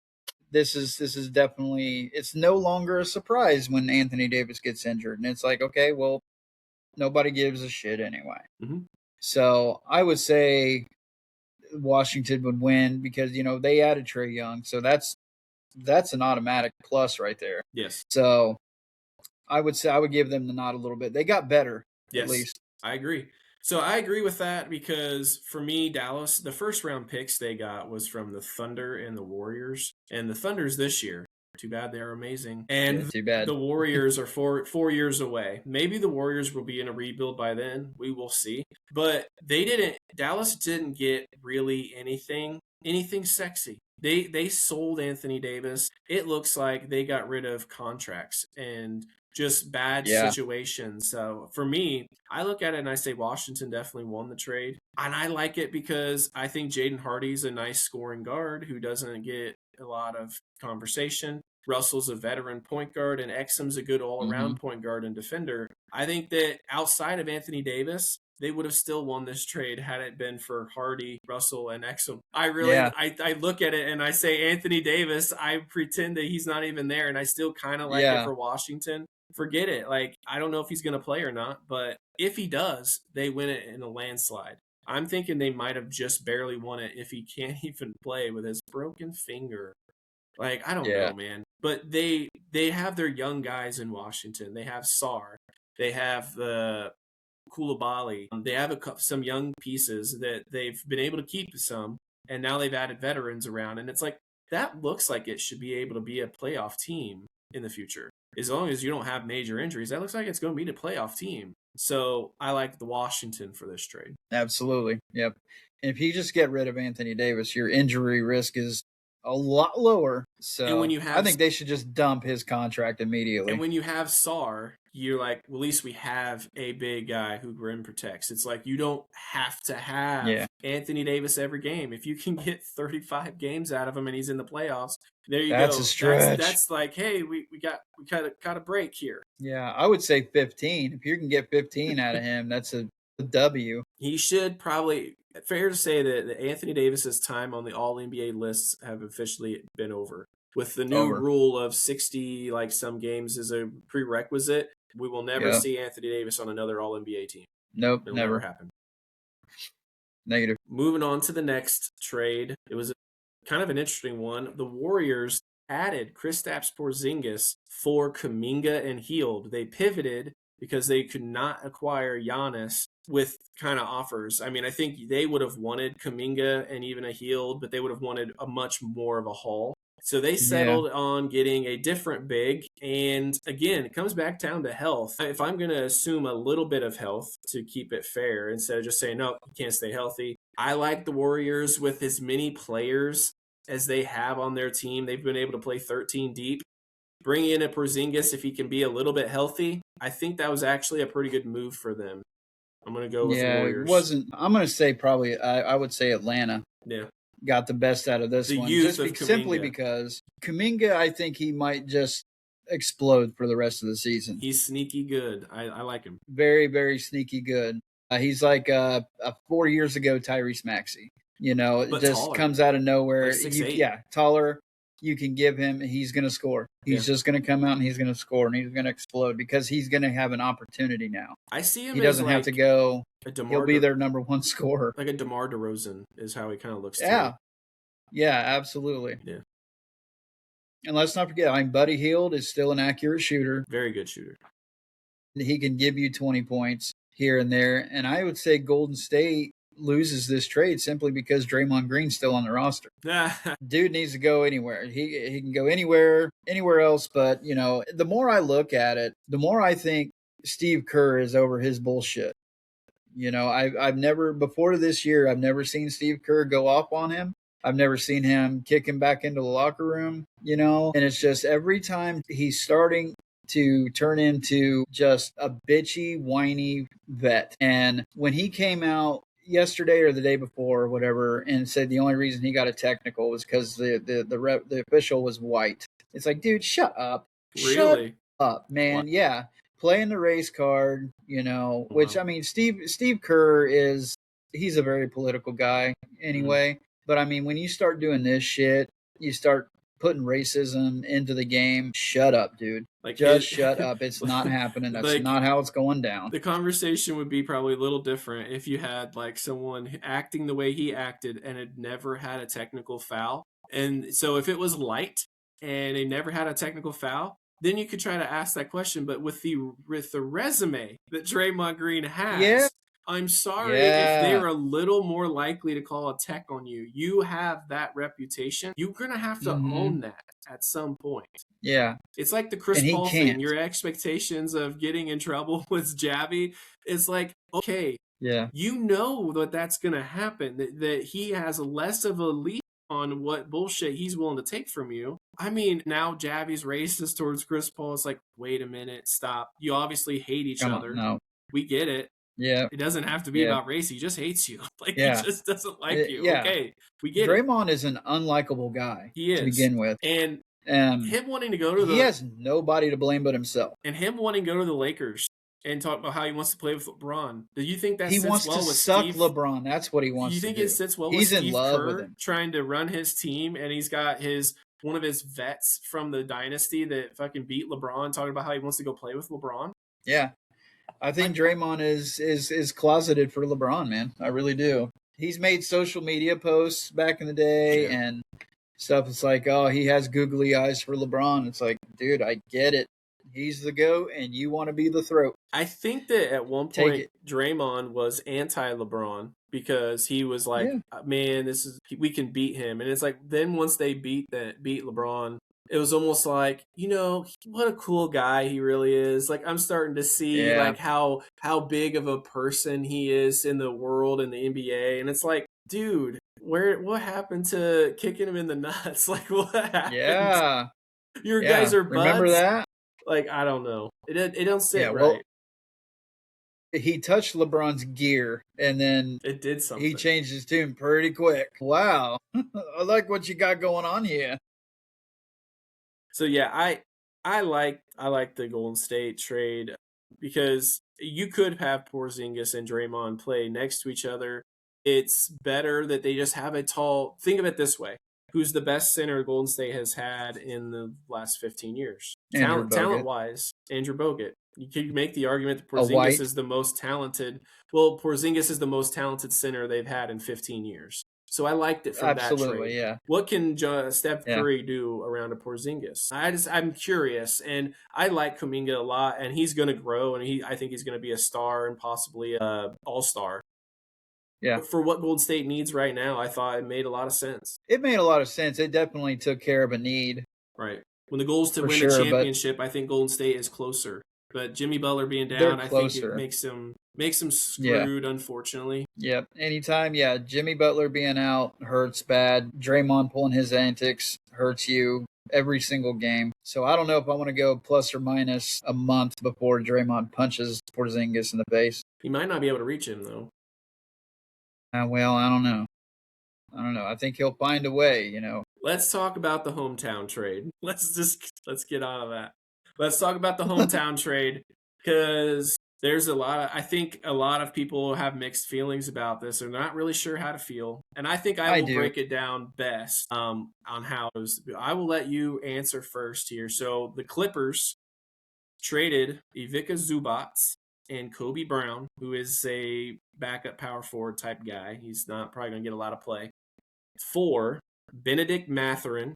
this is definitely, it's no longer a surprise when Anthony Davis gets injured. And it's like, okay, well, nobody gives a shit anyway. So I would say Washington would win because, they added Trae Young. So that's an automatic plus right there. Yes. So I would say I would give them the nod a little bit. They got better, yes, at least. I agree. So I agree with that because for me, Dallas, the first round picks they got was from the Thunder and the Warriors. And the Thunders this year, too bad they're amazing. And too bad. The Warriors are 4 years away. Maybe the Warriors will be in a rebuild by then. We will see. But Dallas didn't get really anything sexy. They sold Anthony Davis. It looks like they got rid of contracts and just bad situations. So for me, I look at it and I say Washington definitely won the trade. And I like it because I think Jaden Hardy's a nice scoring guard who doesn't get a lot of conversation. Russell's a veteran point guard and Exum's a good all-around point guard and defender. I think that outside of Anthony Davis, they would have still won this trade had it been for Hardy, Russell, and Exum. I look at it and I say Anthony Davis, I pretend that he's not even there, and I still kind of like it for Washington. Forget it. Like, I don't know if he's going to play or not, but if he does, they win it in a landslide. I'm thinking they might have just barely won it if he can't even play with his broken finger. Like, I don't know, man. But they have their young guys in Washington. They have Sarr. They have the Koulibaly. They have some young pieces that they've been able to keep some, and now they've added veterans around. And it's like, that looks like it should be able to be a playoff team in the future. As long as you don't have major injuries, that looks like it's going to be the playoff team. So I like the Washington for this trade. Absolutely. Yep. And if you just get rid of Anthony Davis, your injury risk is a lot lower. So and when you have, I think they should just dump his contract immediately. And when you have Sarr, you're like, well, at least we have a big guy who rim protects. It's like you don't have to have Anthony Davis every game. If you can get 35 games out of him and he's in the playoffs, there you go. That's a stretch. That's like, hey, we got a break here. Yeah, I would say 15. If you can get 15 out of him, that's a W. He should probably. Fair to say that Anthony Davis's time on the All-NBA lists have officially been over. With the new rule of 60, like some games is a prerequisite, we will never see Anthony Davis on another All-NBA team. Nope, It'll never happen. Negative. Moving on to the next trade. It was kind of an interesting one. The Warriors added Kristaps Porzingis for Kuminga and Hield. They pivoted. because they could not acquire Giannis with kind of offers. I mean, I think they would have wanted Kuminga and even a Hield, but they would have wanted a much more of a haul. So they Yeah. settled on getting a different big. And again, it comes back down to health. If I'm going to assume a little bit of health to keep it fair instead of just saying, no, you can't stay healthy, I like the Warriors with as many players as they have on their team. They've been able to play 13 deep. Bring in a Porzingis if he can be a little bit healthy. I think that was actually a pretty good move for them. I'm going to go with the Yeah, Warriors. it wasn't. I'm going to say probably. I would say Atlanta. Yeah. Got the best out of this The one, youth just of Kuminga. simply because Kuminga, I think he might just explode for the rest of the season. He's sneaky good. I like him. Very, very sneaky good. He's like a 4 years ago Tyrese Maxey. You know, But it just taller. comes out of nowhere. Like 6'8". Yeah, taller. You can give him. He's going to score. He's just going to come out and he's going to score and he's going to explode because he's going to have an opportunity now. I see him. He doesn't have to go. He'll be their number one scorer. Like a DeMar DeRozan is how he kind of looks. Yeah. Too. Yeah, absolutely. Yeah. And let's not forget, Buddy Hield is still an accurate shooter. Very good shooter. He can give you 20 points here and there. And I would say Golden State loses this trade simply because Draymond Green's still on the roster. Dude needs to go anywhere. He can go anywhere else. But, you know, the more I look at it, the more I think Steve Kerr is over his bullshit. You know, I've never, before this year, I've never seen Steve Kerr go off on him. I've never seen him kick him back into the locker room, you know, and it's just every time he's starting to turn into just a bitchy, whiny vet. And when he came out yesterday or the day before or whatever and said the only reason he got a technical was because the official was white. It's like, dude, shut up. Really? Shut up, man. What? Yeah. Playing the race card, you know, which, I mean, Steve Kerr he's a very political guy anyway. Mm-hmm. But, I mean, when you start doing this shit, you start putting racism into the game. Shut up, dude. Shut up. It's not happening. That's not how it's going down. The conversation would be probably a little different if you had, like, someone acting the way he acted and had never had a technical foul. And so if it was light and they never had a technical foul, then you could try to ask that question. But with the resume that Draymond Green has, I'm sorry if they're a little more likely to call a tech on you. You have that reputation. You're going to have to own that at some point. Yeah. It's like the Chris Paul thing. Your expectations of getting in trouble with Javi is like, okay, you know that's going to happen, that he has less of a lead on what bullshit he's willing to take from you. I mean, now Javi's racist towards Chris Paul. It's like, wait a minute, stop. You obviously hate each other. No. We get it. Yeah. It doesn't have to be about race. He just hates you. Like, he just doesn't like you. Yeah. Okay, we get Draymond is an unlikable guy to begin with. And him wanting to go to he has nobody to blame but himself. And him wanting to go to the Lakers and talk about how he wants to play with LeBron. Do you think that he sits wants well to with suck Steve? LeBron? That's what he wants to do. You think it sits well he's with Steve in love Kerr with him. Trying to run his team, and he's got one of his vets from the dynasty that fucking beat LeBron talking about how he wants to go play with LeBron? Yeah. I think Draymond is closeted for LeBron, man. I really do. He's made social media posts back in the day and stuff. It's like, oh, he has googly eyes for LeBron. It's like, dude, I get it. He's the GOAT, and you want to be the throat. I think that at one point Draymond was anti-LeBron because he was like, man, we can beat him. And it's like, then once they beat LeBron, it was almost like, you know, what a cool guy he really is. Like, I'm starting to see like how big of a person he is in the world in the NBA. And it's like, dude, what happened to kicking him in the nuts? Like, what happened? Yeah. Your guys are buds. Remember that? Like, I don't know. It don't sit right. Well, he touched LeBron's gear, and then it did something. He changed his tune pretty quick. Wow. I like what you got going on here. So yeah, I like the Golden State trade because you could have Porzingis and Draymond play next to each other. It's better that they just have a tall. Think of it this way: who's the best center Golden State has had in the last 15 years? Talent wise, Andrew Bogut. You could make the argument that Porzingis is the most talented. Well, Porzingis is the most talented center they've had in 15 years. So I liked it from that Absolutely, trade. yeah. What can Steph Yeah. Curry do around a Porzingis? I'm curious, and I like Kuminga a lot, and he's going to grow, and I think he's going to be a star and possibly a all-star. Yeah. But for what Golden State needs right now, I thought it made a lot of sense. It made a lot of sense. It definitely took care of a need. Right. When the goal is to For win sure, the but- championship, I think Golden State is closer. But Jimmy Butler being They're down, I think closer. it makes him screwed, unfortunately. Yep. Anytime, Jimmy Butler being out hurts bad. Draymond pulling his antics hurts you every single game. So I don't know if I want to go plus or minus a month before Draymond punches Porzingis in the face. He might not be able to reach him, though. Well, I don't know. I think he'll find a way, Let's talk about the hometown trade. Let's get out of that. Let's talk about the hometown trade, because there's I think a lot of people have mixed feelings about this. They're not really sure how to feel. And I think I will break it down best on how it was. I will let you answer first here. So the Clippers traded Ivica Zubac and Kobe Brown, who is a backup power forward type guy. He's not probably going to get a lot of play. For Benedict Mathurin,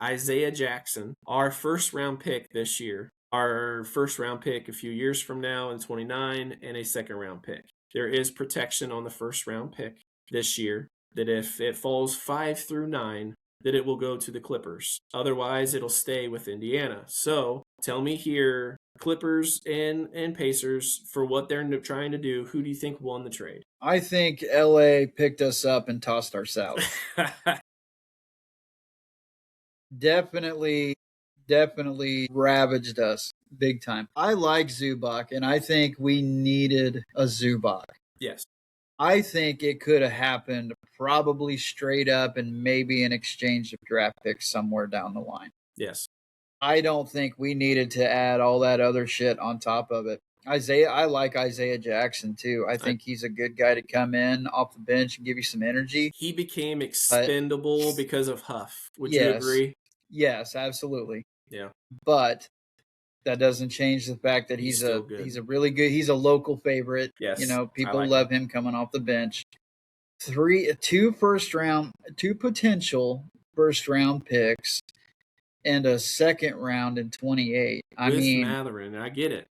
Isaiah Jackson, our first round pick this year, our first round pick a few years from now in 29, and a second round pick. There is protection on the first round pick this year that if it falls 5 through 9, that it will go to the Clippers. Otherwise, it'll stay with Indiana. So tell me here, Clippers and Pacers, for what they're trying to do, who do you think won the trade? I think LA picked us up and tossed our salad. Definitely ravaged us big time. I like Zubac, and I think we needed a Zubac. Yes. I think it could have happened probably straight up and maybe an exchange of draft picks somewhere down the line. Yes. I don't think we needed to add all that other shit on top of it. I like Isaiah Jackson too. I think he's a good guy to come in off the bench and give you some energy. He became expendable because of Huff. Would you agree? Yes, absolutely. Yeah. But that doesn't change the fact that he's a really good, he's a local favorite. Yes. People love him coming off the bench. Two potential first round picks and a second round in 28. With Mathurin, I get it.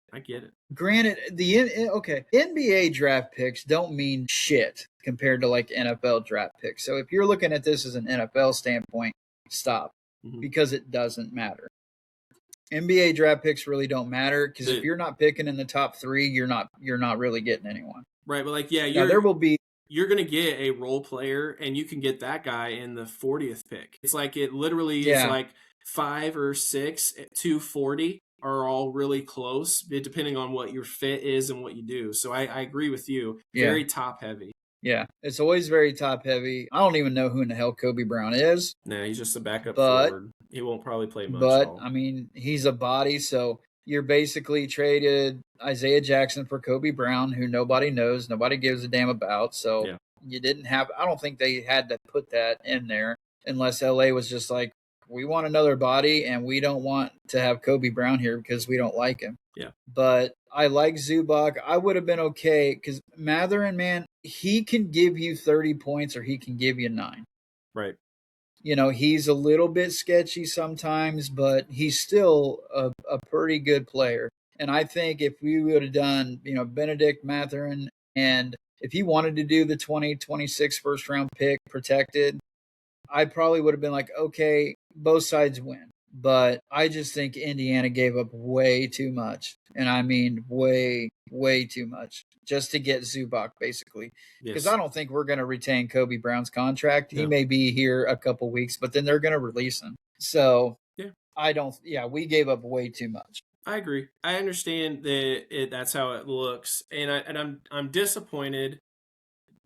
Granted, NBA draft picks don't mean shit compared to like NFL draft picks. So if you're looking at this as an NFL standpoint, stop, because it doesn't matter. NBA draft picks really don't matter, because if you're not picking in the top 3, you're not really getting anyone. Right, but you're going to get a role player, and you can get that guy in the 40th pick. It's like it literally is like 5 or 6 to 40 are all really close, depending on what your fit is and what you do. So I agree with you. Very top heavy. Yeah, it's always very top heavy. I don't even know who in the hell Kobe Brown is. Nah, he's just a backup forward. He won't probably play much. But, he's a body, so you're basically traded Isaiah Jackson for Kobe Brown, who nobody knows, nobody gives a damn about. So you didn't have – I don't think they had to put that in there unless LA was just like, we want another body, and we don't want to have Kobe Brown here because we don't like him. Yeah. But I like Zubac. I would have been okay because Mathurin, man, he can give you 30 points or he can give you 9. Right. He's a little bit sketchy sometimes, but he's still a pretty good player. And I think if we would have done, Benedict Mathurin, and if he wanted to do the 2026 first round pick protected, I probably would have been like, okay, both sides win. But I just think Indiana gave up way too much. And I mean way, way too much just to get Zubac, basically. Because I don't think we're going to retain Kobe Brown's contract. No. He may be here a couple weeks, but then they're going to release him. So we gave up way too much. I agree. I understand that that's how it looks. And I'm disappointed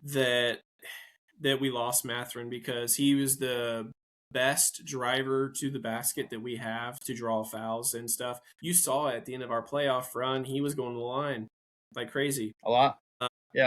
that we lost Mathurin, because he was the best driver to the basket that we have to draw fouls and stuff. You saw it at the end of our playoff run. He was going to the line like crazy. A lot.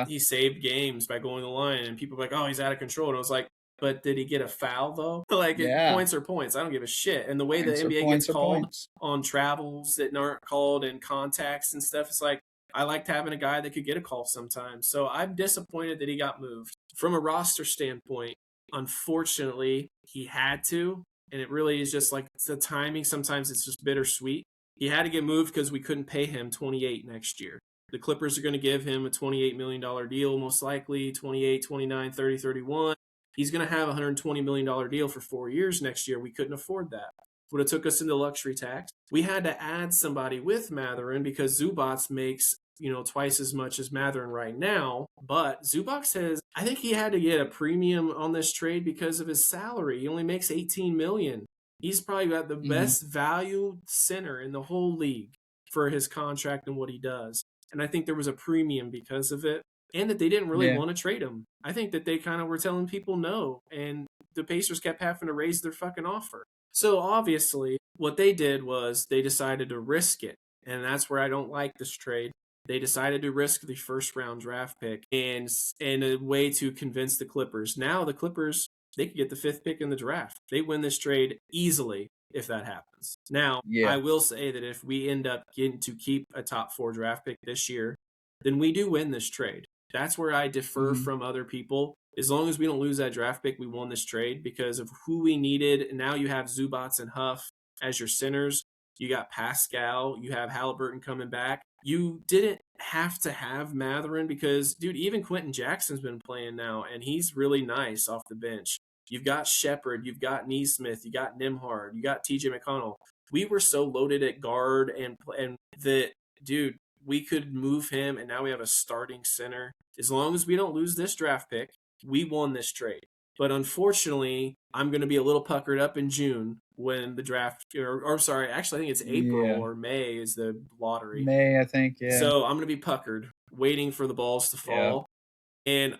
He saved games by going to the line, and people were like, oh, he's out of control. And I was like, but did he get a foul, though? Points are points. I don't give a shit. And the way the NBA gets called on travels that aren't called and contacts and stuff, it's like, I liked having a guy that could get a call sometimes. So I'm disappointed that he got moved. from a roster standpoint, unfortunately, he had to. And it really is just like it's the timing. Sometimes it's just bittersweet. He had to get moved because we couldn't pay him 28 next year. The Clippers are going to give him a $28 million deal, most likely 28, 29, 30, 31. He's going to have a $120 million deal for 4 years next year. We couldn't afford that. Would have took us into luxury tax. We had to add somebody with Mathurin because Zubats makes twice as much as Mathurin right now. But Zubac says I think he had to get a premium on this trade because of his salary. He only makes $18 million. He's probably got the best value center in the whole league for his contract and what he does. And I think there was a premium because of it, and that they didn't really want to trade him. I think that they kind of were telling people no, and the Pacers kept having to raise their fucking offer. So obviously, what they did was they decided to risk it, and that's where I don't like this trade. They decided to risk the first round draft pick and a way to convince the Clippers. Now the Clippers, they could get the 5th pick in the draft. They win this trade easily if that happens. Now, I will say that if we end up getting to keep a top 4 draft pick this year, then we do win this trade. That's where I differ from other people. As long as we don't lose that draft pick, we won this trade because of who we needed. And now you have Zubats and Huff as your centers. You got Pascal. You have Halliburton coming back. You didn't have to have Mathurin because, dude, even Quentin Jackson's been playing now, and he's really nice off the bench. You've got Shepard. You've got Neesmith. You got Nimhard. You got TJ McConnell. We were so loaded at guard and that, dude, we could move him, and now we have a starting center. As long as we don't lose this draft pick, we won this trade. But unfortunately, I'm going to be a little puckered up in June when the draft, or sorry, actually, I think it's April or May is the lottery. May, I think, yeah. So I'm going to be puckered, waiting for the balls to fall. Yeah. And,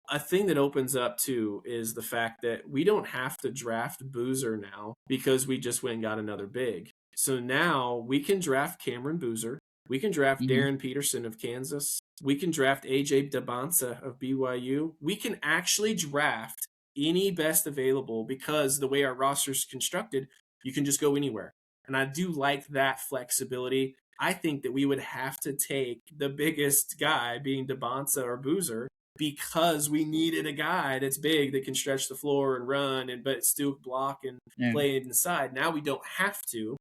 a thing that opens up, too, is the fact that we don't have to draft Boozer now because we just went and got another big. So now we can draft Cameron Boozer. We can draft Darren Peterson of Kansas. We can draft AJ Dabansa of BYU. We can actually draft any best available because the way our roster is constructed, you can just go anywhere. And I do like that flexibility. I think that we would have to take the biggest guy, being Dabansa or Boozer, because we needed a guy that's big that can stretch the floor and run but still block and play inside. Now we don't have to,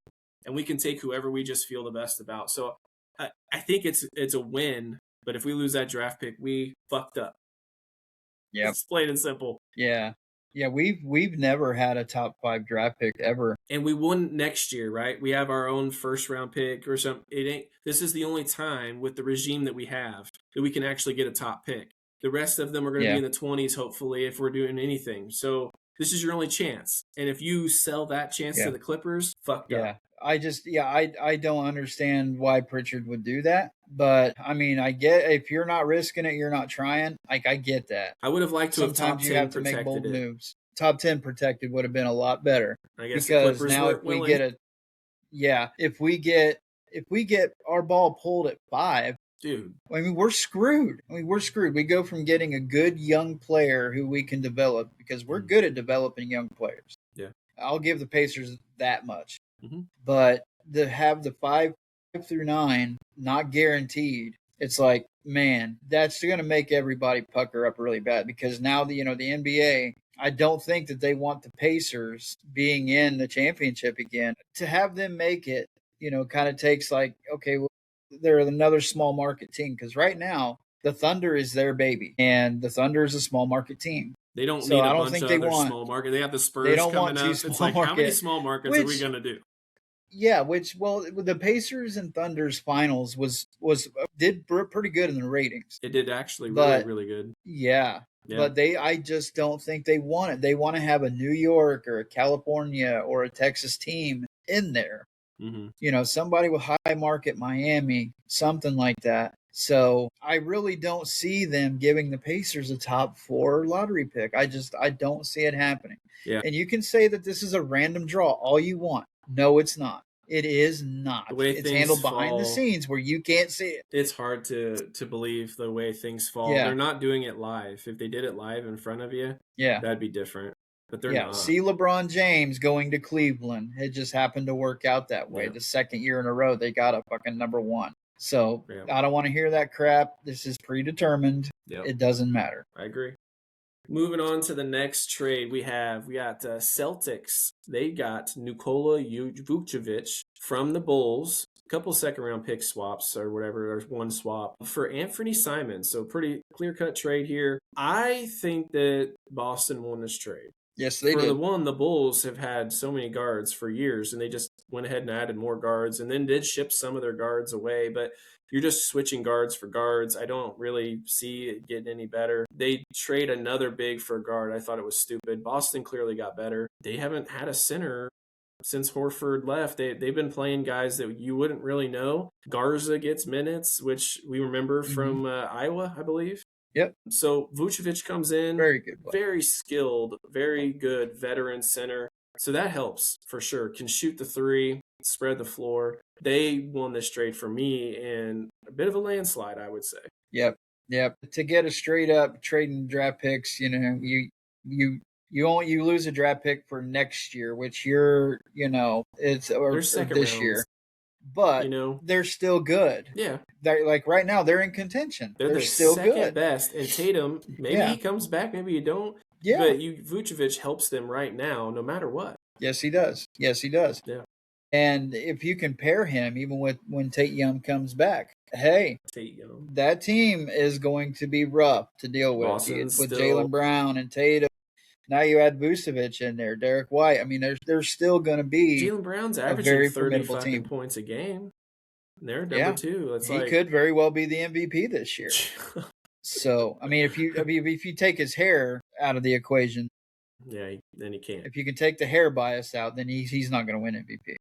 and we can take whoever we just feel the best about. So I think it's a win, but if we lose that draft pick, we fucked up. Yeah, it's plain and simple. Yeah, we've never had a top 5 draft pick ever, and we won next year, right? We have our own first round pick or something. This is the only time with the regime that we have that we can actually get a top pick. The rest of them are going to be in the 20s, hopefully, if we're doing anything. So this is your only chance, and if you sell that chance to the Clippers, fucked up. I don't understand why Pritchard would do that. But, I mean, I get if you're not risking it, you're not trying. Like, I get that. I would have liked to have top 10 Sometimes you have to make bold moves. Top 10 protected would have been a lot better. I guess because now if we get if we get our ball pulled at 5, dude, I mean, we're screwed. We go from getting a good young player who we can develop because we're good at developing young players. Yeah. I'll give the Pacers that much. But to have the 5 through 9 not guaranteed, it's like, man, that's going to make everybody pucker up really bad because now the NBA, I don't think that they want the Pacers being in the championship again. To have them make it, kind of takes like, okay, well, they're another small market team because right now the Thunder is their baby and the Thunder is a small market team. They don't need a bunch of other small market. They have the Spurs coming up. It's like, how many small markets are we going to do? Yeah, the Pacers and Thunder's finals did pretty good in the ratings. It did actually really good. Yeah. But I just don't think they want it. They want to have a New York or a California or a Texas team in there. Somebody with high market Miami, something like that. So I really don't see them giving the Pacers a top 4 lottery pick. I don't see it happening. Yeah. And you can say that this is a random draw all you want. No, it's not. It is not. It's handled behind the scenes where you can't see it. It's hard to believe the way things fall. Yeah. They're not doing it live. If they did it live in front of you, that'd be different. But they're not. See LeBron James going to Cleveland. It just happened to work out that way. The second year in a row, they got a fucking number 1. So I don't want to hear that crap. This is predetermined. It doesn't matter. I agree. Moving on to the next trade, we got Celtics. They got Nikola Vucevic from the Bulls. A couple second round pick swaps or whatever, or one swap for Anthony Simons. So pretty clear cut trade here. I think that Boston won this trade. Yes, they For did. the Bulls have had so many guards for years, and they just went ahead and added more guards, and then did ship some of their guards away. But you're just switching guards for guards. I don't really see it getting any better. They trade another big for a guard. I thought it was stupid. Boston clearly got better. They haven't had a center since Horford left. They've been playing guys that you wouldn't really know. Garza gets minutes, which we remember from Iowa, I believe. Yep. So Vucevic comes in, very good player. Very skilled, very good veteran center. So that helps for sure. Can shoot the three, spread the floor. They won this trade for me in a bit of a landslide, I would say. Yep. To get a straight up trading draft picks, you lose a draft pick for next year, which it's or this rounds. Year. But they're still good. Yeah, they're like right now they're in contention. They're still second good. best. And Tatum, maybe he comes back, maybe you don't. Yeah, but Vucevic helps them right now, no matter what. Yes, he does. Yeah. And if you can pair him, even with when Tate Young comes back, hey, that team is going to be rough to deal with Jaylen Brown and Tatum. Now you add Vucevic in there, Derek White. I mean, there's still going to be Jaylen Brown's averaging 35 points a game. They're number two. He could very well be the MVP this year. So, I mean, if you take his hair out of the equation, then he can't. If you can take the hair bias out, then he's not going to win MVP.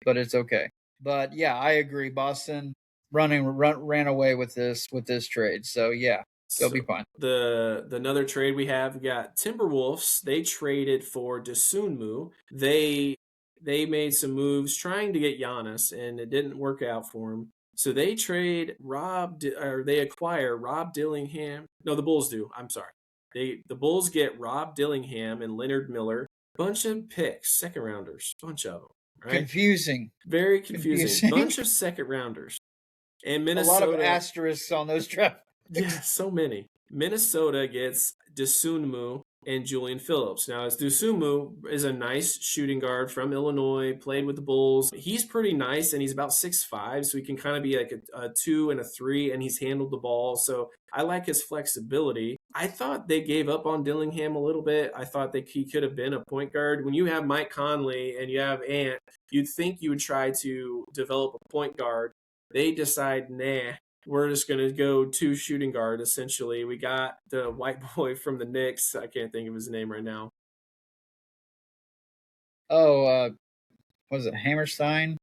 But it's okay. But yeah, I agree. Boston ran away with this trade. So yeah. They'll be fine. The another trade we got Timberwolves. They traded for Dosunmu. They made some moves trying to get Giannis, and it didn't work out for him. So they they acquire Rob Dillingham. No, the Bulls do. I'm sorry. The Bulls get Rob Dillingham and Leonard Miller. Bunch of picks, second rounders, bunch of them. Right? Confusing. Very confusing. Bunch of second rounders. And Minnesota. A lot of asterisks on those draft. Yeah, so many. Minnesota gets Dosunmu and Julian Phillips. Now, Dosunmu is a nice shooting guard from Illinois, played with the Bulls. He's pretty nice, and he's about 6'5", so he can kind of be like a 2 and a 3, and he's handled the ball. So I like his flexibility. I thought they gave up on Dillingham a little bit. I thought that he could have been a point guard. When you have Mike Conley and you have Ant, you'd think you would try to develop a point guard. They decide, nah. We're just going to go 2 shooting guard, essentially. We got the white boy from the Knicks. I can't think of his name right now. Oh, was it Hammerstein?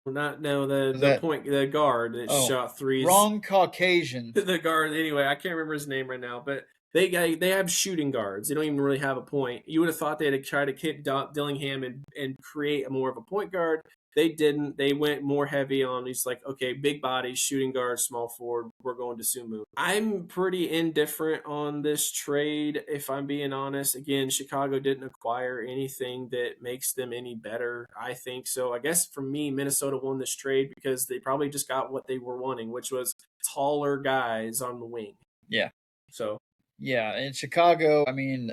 The guard that shot threes. Wrong Caucasian. The guard, anyway, I can't remember his name right now, but they have shooting guards. They don't even really have a point. You would have thought they'd try to kick Dillingham and create more of a point guard. They didn't. They went more heavy on these, like, okay, big body, shooting guard, small forward. We're going to Sumu. I'm pretty indifferent on this trade, if I'm being honest. Again, Chicago didn't acquire anything that makes them any better, I think. So I guess for me, Minnesota won this trade because they probably just got what they were wanting, which was taller guys on the wing. Yeah. So. Yeah, in Chicago, I mean,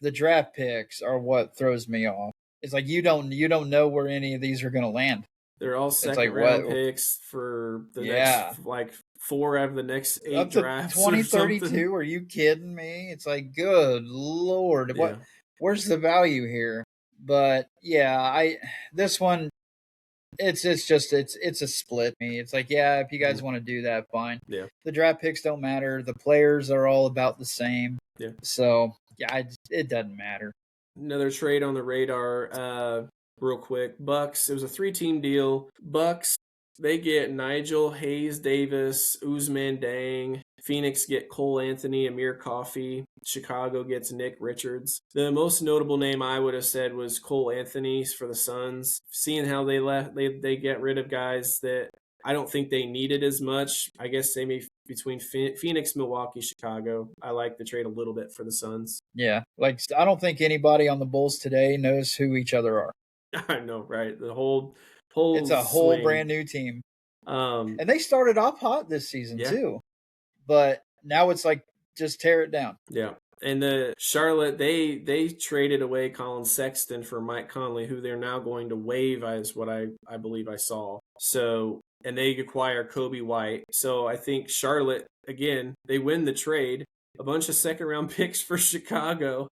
the draft picks are what throws me off. It's like you don't know where any of these are going to land. They're all second round picks for the next 4 out of the next 8 up to drafts. 2032? Are you kidding me? It's like, good Lord, where's the value here? But yeah, this one, it's a split. It's like, yeah, if you guys want to do that, fine. Yeah, the draft picks don't matter. The players are all about the same. Yeah, so yeah, it doesn't matter. Another trade on the radar, real quick. Bucks, it was a 3-team deal. Bucks, they get Nigel Hayes-Davis, Usman Dang. Phoenix get Cole Anthony, Amir Coffey. Chicago gets Nick Richards. The most notable name I would have said was Cole Anthony for the Suns. Seeing how they get rid of guys that I don't think they needed as much. I guess they may between Phoenix, Milwaukee, Chicago. I like the trade a little bit for the Suns. Yeah, like I don't think anybody on the Bulls today knows who each other are. I know, right? The whole it's a whole brand new team. And they started off hot this season too. But now it's like just tear it down. Yeah. And the Charlotte, they traded away Colin Sexton for Mike Conley, who they're now going to waive, is what I believe I saw. So, and they acquire Kobe White. So I think Charlotte, again, they win the trade. A bunch of second round picks for Chicago.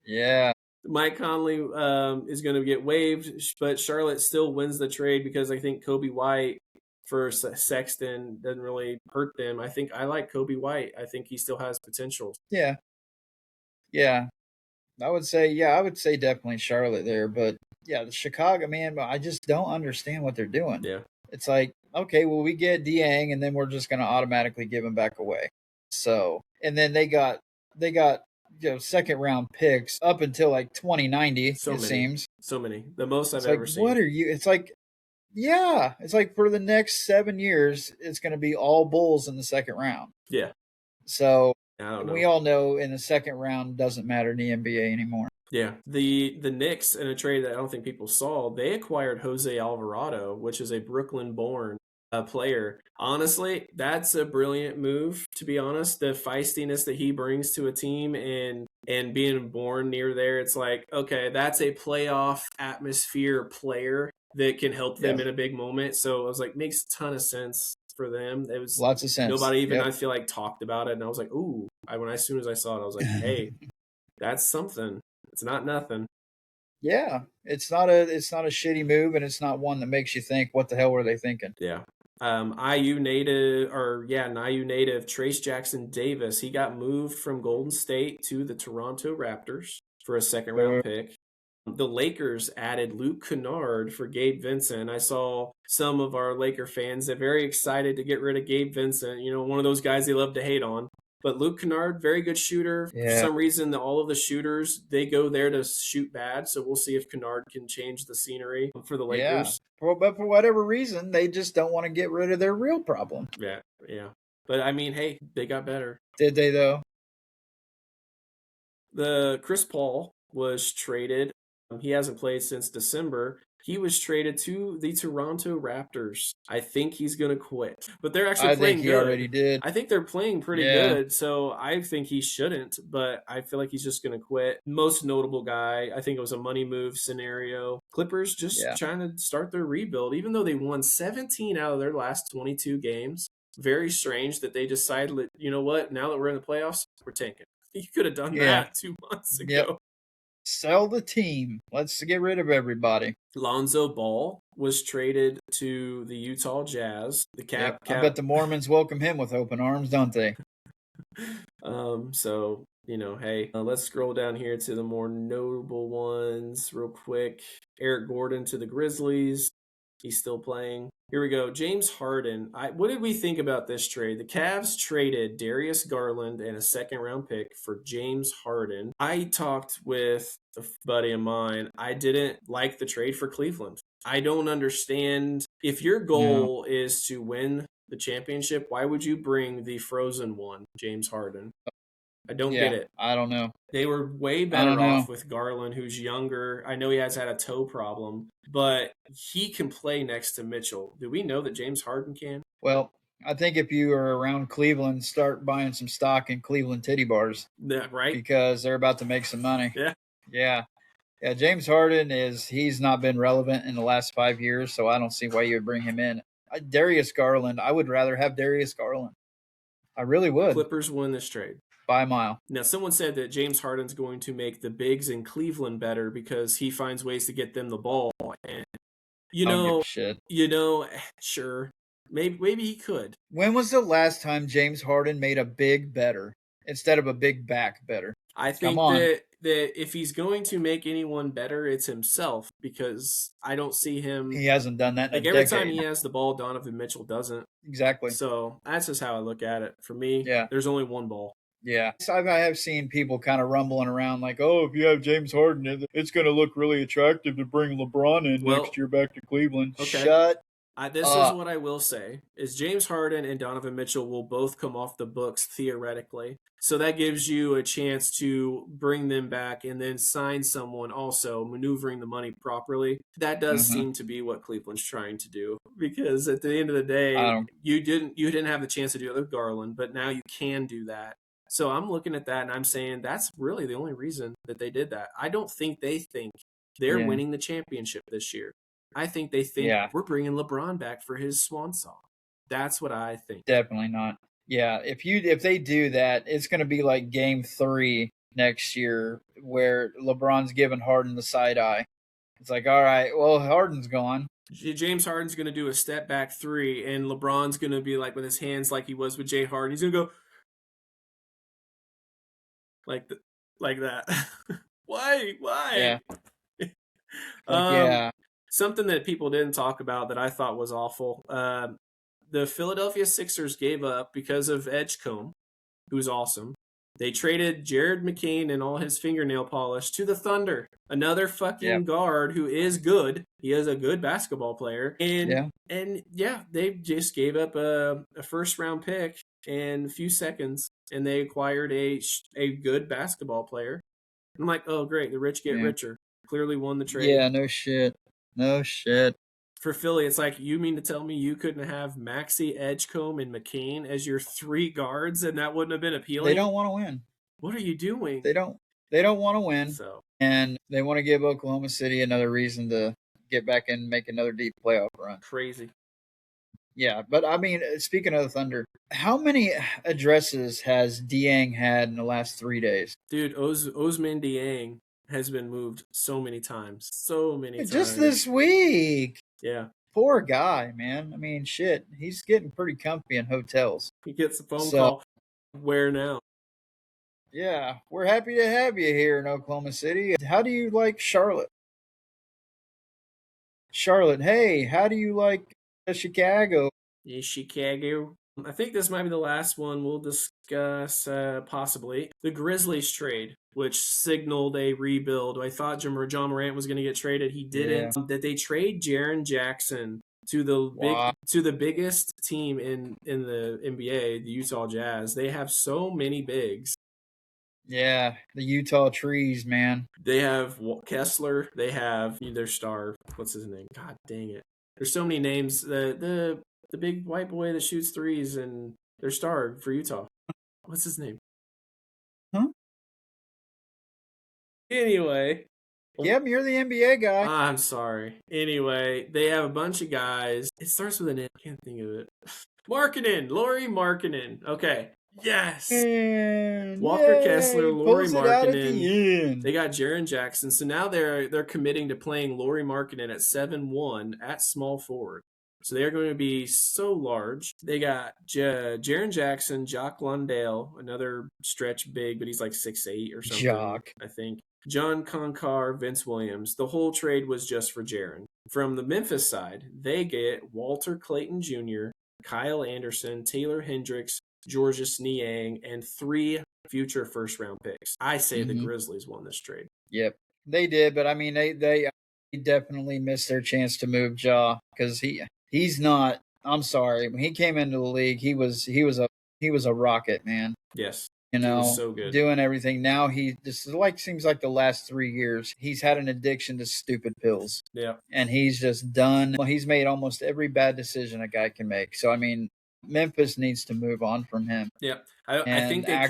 Yeah. Mike Conley is going to get waived, but Charlotte still wins the trade because I think Kobe White for Sexton doesn't really hurt them. I think I like Kobe White. I think he still has potential. Yeah. Yeah. I would say definitely Charlotte there, but yeah, the Chicago, man, I just don't understand what they're doing. Yeah. It's like, okay, well, we get Dieng and then we're just going to automatically give him back away. So, and then they got second round picks up until like 2090, seems. So many. The most I've it's ever like, seen. What are you? It's like, yeah, it's like for the next 7 years, it's going to be all Bulls in the second round. Yeah. So I don't know. We all know in the second round doesn't matter in the NBA anymore. Yeah. The Knicks, in a trade that I don't think people saw, they acquired Jose Alvarado, which is a Brooklyn-born player. Honestly, that's a brilliant move, to be honest. The feistiness that he brings to a team and being born near there, it's like, okay, that's a playoff atmosphere player that can help them in a big moment. So I was like, makes a ton of sense for them. It was lots of sense. Nobody even, I feel like, talked about it. And I was like, ooh, as soon as I saw it, I was like, hey, that's something. It's not nothing. Yeah, it's not a shitty move, and it's not one that makes you think, what the hell were they thinking? Yeah. IU native Trace Jackson Davis. He got moved from Golden State to the Toronto Raptors for a second round pick. The Lakers added Luke Kennard for Gabe Vincent. I saw some of our Laker fans, they're very excited to get rid of Gabe Vincent. You know, one of those guys they love to hate on. But Luke Kennard, very good shooter. Yeah. For some reason, all of the shooters, they go there to shoot bad. So we'll see if Kennard can change the scenery for the Lakers. Yeah. But for whatever reason, they just don't want to get rid of their real problem. Yeah, yeah. But, I mean, hey, they got better. Did they, though? The Chris Paul was traded. He hasn't played since December. He was traded to the Toronto Raptors. I think he's going to quit. But they're actually playing good. I think he already did. I think they're playing pretty good, so I think he shouldn't, but I feel like he's just going to quit. Most notable guy, I think it was a money move scenario. Clippers just trying to start their rebuild, even though they won 17 out of their last 22 games. Very strange that they decided, you know what, now that we're in the playoffs, we're tanking. You could have done that 2 months ago. Yep. Sell the team. Let's get rid of everybody. Lonzo Ball was traded to the Utah Jazz. I bet the Mormons welcome him with open arms, don't they? So, you know, hey, let's scroll down here to the more notable ones real quick. Eric Gordon to the Grizzlies. He's still playing. Here we go. James Harden. What did we think about this trade? The Cavs traded Darius Garland and a second-round pick for James Harden. I talked with a buddy of mine. I didn't like the trade for Cleveland. I don't understand. If your goal is to win the championship, why would you bring the frozen one, James Harden? I don't get it. I don't know. They were way better off with Garland, who's younger. I know he has had a toe problem, but he can play next to Mitchell. Do we know that James Harden can? Well, I think if you are around Cleveland, start buying some stock in Cleveland titty bars. Yeah, right? Because they're about to make some money. Yeah. Yeah, James Harden he's not been relevant in the last 5 years, so I don't see why you would bring him in. Darius Garland, I would rather have Darius Garland. I really would. Clippers win this trade. By a mile. Now, someone said that James Harden's going to make the bigs in Cleveland better because he finds ways to get them the ball. And, sure, maybe he could. When was the last time James Harden made a big better instead of a big back better? I think that if he's going to make anyone better, it's himself, because I don't see him. He hasn't done that in a every decade. time he has the ball, Donovan Mitchell doesn't. Exactly. So that's just how I look at it. For me, there's only one ball. Yeah. So I have seen people kind of rumbling around like, oh, if you have James Harden, it's going to look really attractive to bring LeBron in next year back to Cleveland. Okay. Shut This is what I will say, is James Harden and Donovan Mitchell will both come off the books theoretically. So that gives you a chance to bring them back and then sign someone also, maneuvering the money properly. That does seem to be what Cleveland's trying to do, because at the end of the day, you didn't have the chance to do it with Garland, but now you can do that. So I'm looking at that and I'm saying that's really the only reason that they did that. I don't think they think they're Yeah. winning the championship this year. I think they think Yeah. we're bringing LeBron back for his swan song. That's what I think. Definitely not. Yeah, if they do that, it's going to be like Game 3 next year, where LeBron's giving Harden the side eye. It's like, all right, well, Harden's gone. James Harden's going to do a step back three, and LeBron's going to be like with his hands like he was with Jay Harden. He's going to go like that. Why? Yeah. Um, Something that people didn't talk about that I thought was awful. The Philadelphia Sixers gave up because of Edgecombe, who's awesome. They traded Jared McCain and all his fingernail polish to the Thunder, another fucking guard who is good. He is a good basketball player, and they just gave up a first round pick in a few seconds, and they acquired a good basketball player. I'm like, oh great, the rich get richer. Clearly won the trade. Yeah, no shit. For Philly, it's like, you mean to tell me you couldn't have Maxey, Edgecombe, and McCain as your three guards, and that wouldn't have been appealing? They don't want to win. What are you doing? They don't want to win. So, and they want to give Oklahoma City another reason to get back and make another deep playoff run. Crazy. Yeah, but I mean, speaking of the Thunder, how many addresses has Dieng had in the last 3 days? Dude, Ousmane Dieng has been moved so many times. Just this week. Yeah. Poor guy, man. I mean, shit. He's getting pretty comfy in hotels. He gets a phone call. Where now? Yeah, we're happy to have you here in Oklahoma City. How do you like Charlotte? Charlotte, hey, how do you like Chicago? Yeah, Chicago. I think this might be the last one we'll discuss, possibly. The Grizzlies trade, which signaled a rebuild. I thought John Morant was going to get traded. He didn't. That they trade Jaren Jackson to the biggest team in the NBA, the Utah Jazz. They have so many bigs. Yeah, the Utah trees, man. They have Kessler. They have their star. What's his name? God dang it. There's so many names. The big white boy that shoots threes and their star for Utah. What's his name? Huh? Anyway. Yep, you're the NBA guy. I'm sorry. Anyway, they have a bunch of guys. It starts with an N. I can't think of it. Lauri Markkanen. Okay. Yes. Walker Kessler, Lauri Markkanen. They got Jaren Jackson. So now they're committing to playing Lauri Markkanen at 7'1" at small forward. So they're going to be so large. They got Jaren Jackson, Jock Lundale, another stretch big, but he's like 6'8" or something. I think. John Concar, Vince Williams. The whole trade was just for Jaren. From the Memphis side, they get Walter Clayton Jr., Kyle Anderson, Taylor Hendricks, Georges Niang, and 3 future first-round picks. I say the Grizzlies won this trade. Yep, they did, but I mean, they definitely missed their chance to move Ja, because he's not. I'm sorry, when he came into the league, he was a rocket, man. Yes. You know, so good. Doing everything. Now seems like the last 3 years he's had an addiction to stupid pills. Yeah, and he's just done. Well, he's made almost every bad decision a guy can make. So I mean, Memphis needs to move on from him. Yeah, I think they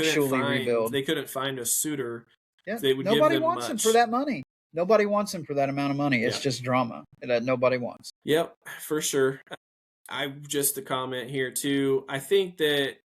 couldn't find a suitor. Yeah, nobody wants him for that money. Nobody wants him for that amount of money. It's just drama that nobody wants. Yep, for sure. Just a comment here too. I think that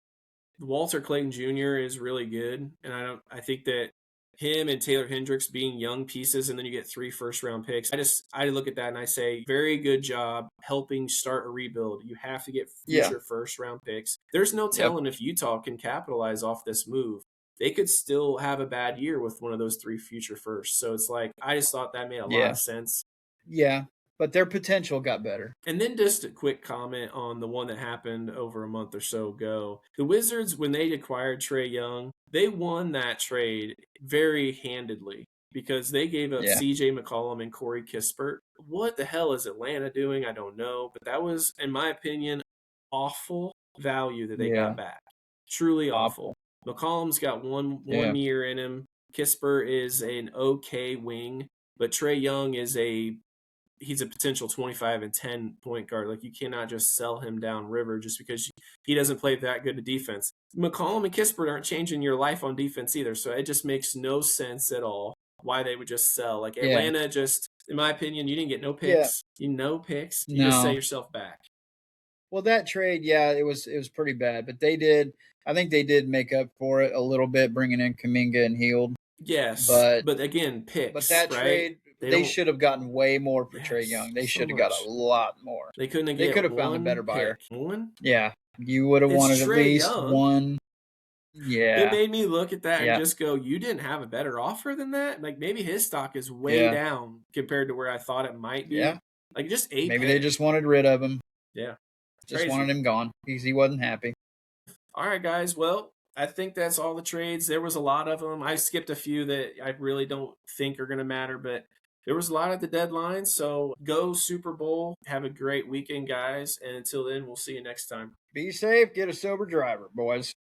Walter Clayton Jr. is really good, and I think that him and Taylor Hendricks being young pieces, and then you get 3 first-round picks. I look at that and I say, very good job helping start a rebuild. You have to get future first-round picks. There's no telling if Utah can capitalize off this move. They could still have a bad year with one of those 3 future firsts. So it's like, I just thought that made a lot of sense. Yeah. But their potential got better. And then just a quick comment on the one that happened over a month or so ago. The Wizards, when they acquired Trae Young, they won that trade very handedly because they gave up CJ McCollum and Corey Kispert. What the hell is Atlanta doing? I don't know. But that was, in my opinion, awful value that they got back. Truly awful. McCollum's got one year in him. Kispert is an okay wing. But Trae Young is a he's a potential 25 and 10 point guard. Like, you cannot just sell him down river just because he doesn't play that good of defense. McCollum and Kispert aren't changing your life on defense either, so it just makes no sense at all why they would just sell. Like, Atlanta just, in my opinion, you didn't get no picks. No picks. You just set yourself back. Well, that trade, it was pretty bad, but I think they did make up for it a little bit, bringing in Kuminga and Hield. Yes, but again, picks. But that trade, they should have gotten way more for Trae Young. They should have got a lot more. They couldn't have. They could have found a better buyer. One? Yeah, you would have wanted at least one. Yeah, it made me look at that and just go, "You didn't have a better offer than that." Like, maybe his stock is way down compared to where I thought it might be. Yeah, like just maybe they just wanted rid of him. Yeah, just wanted him gone because he wasn't happy. All right, guys. Well, I think that's all the trades. There was a lot of them. I skipped a few that I really don't think are going to matter, but there was a lot at the deadline. So go Super Bowl. Have a great weekend, guys. And until then, we'll see you next time. Be safe. Get a sober driver, boys.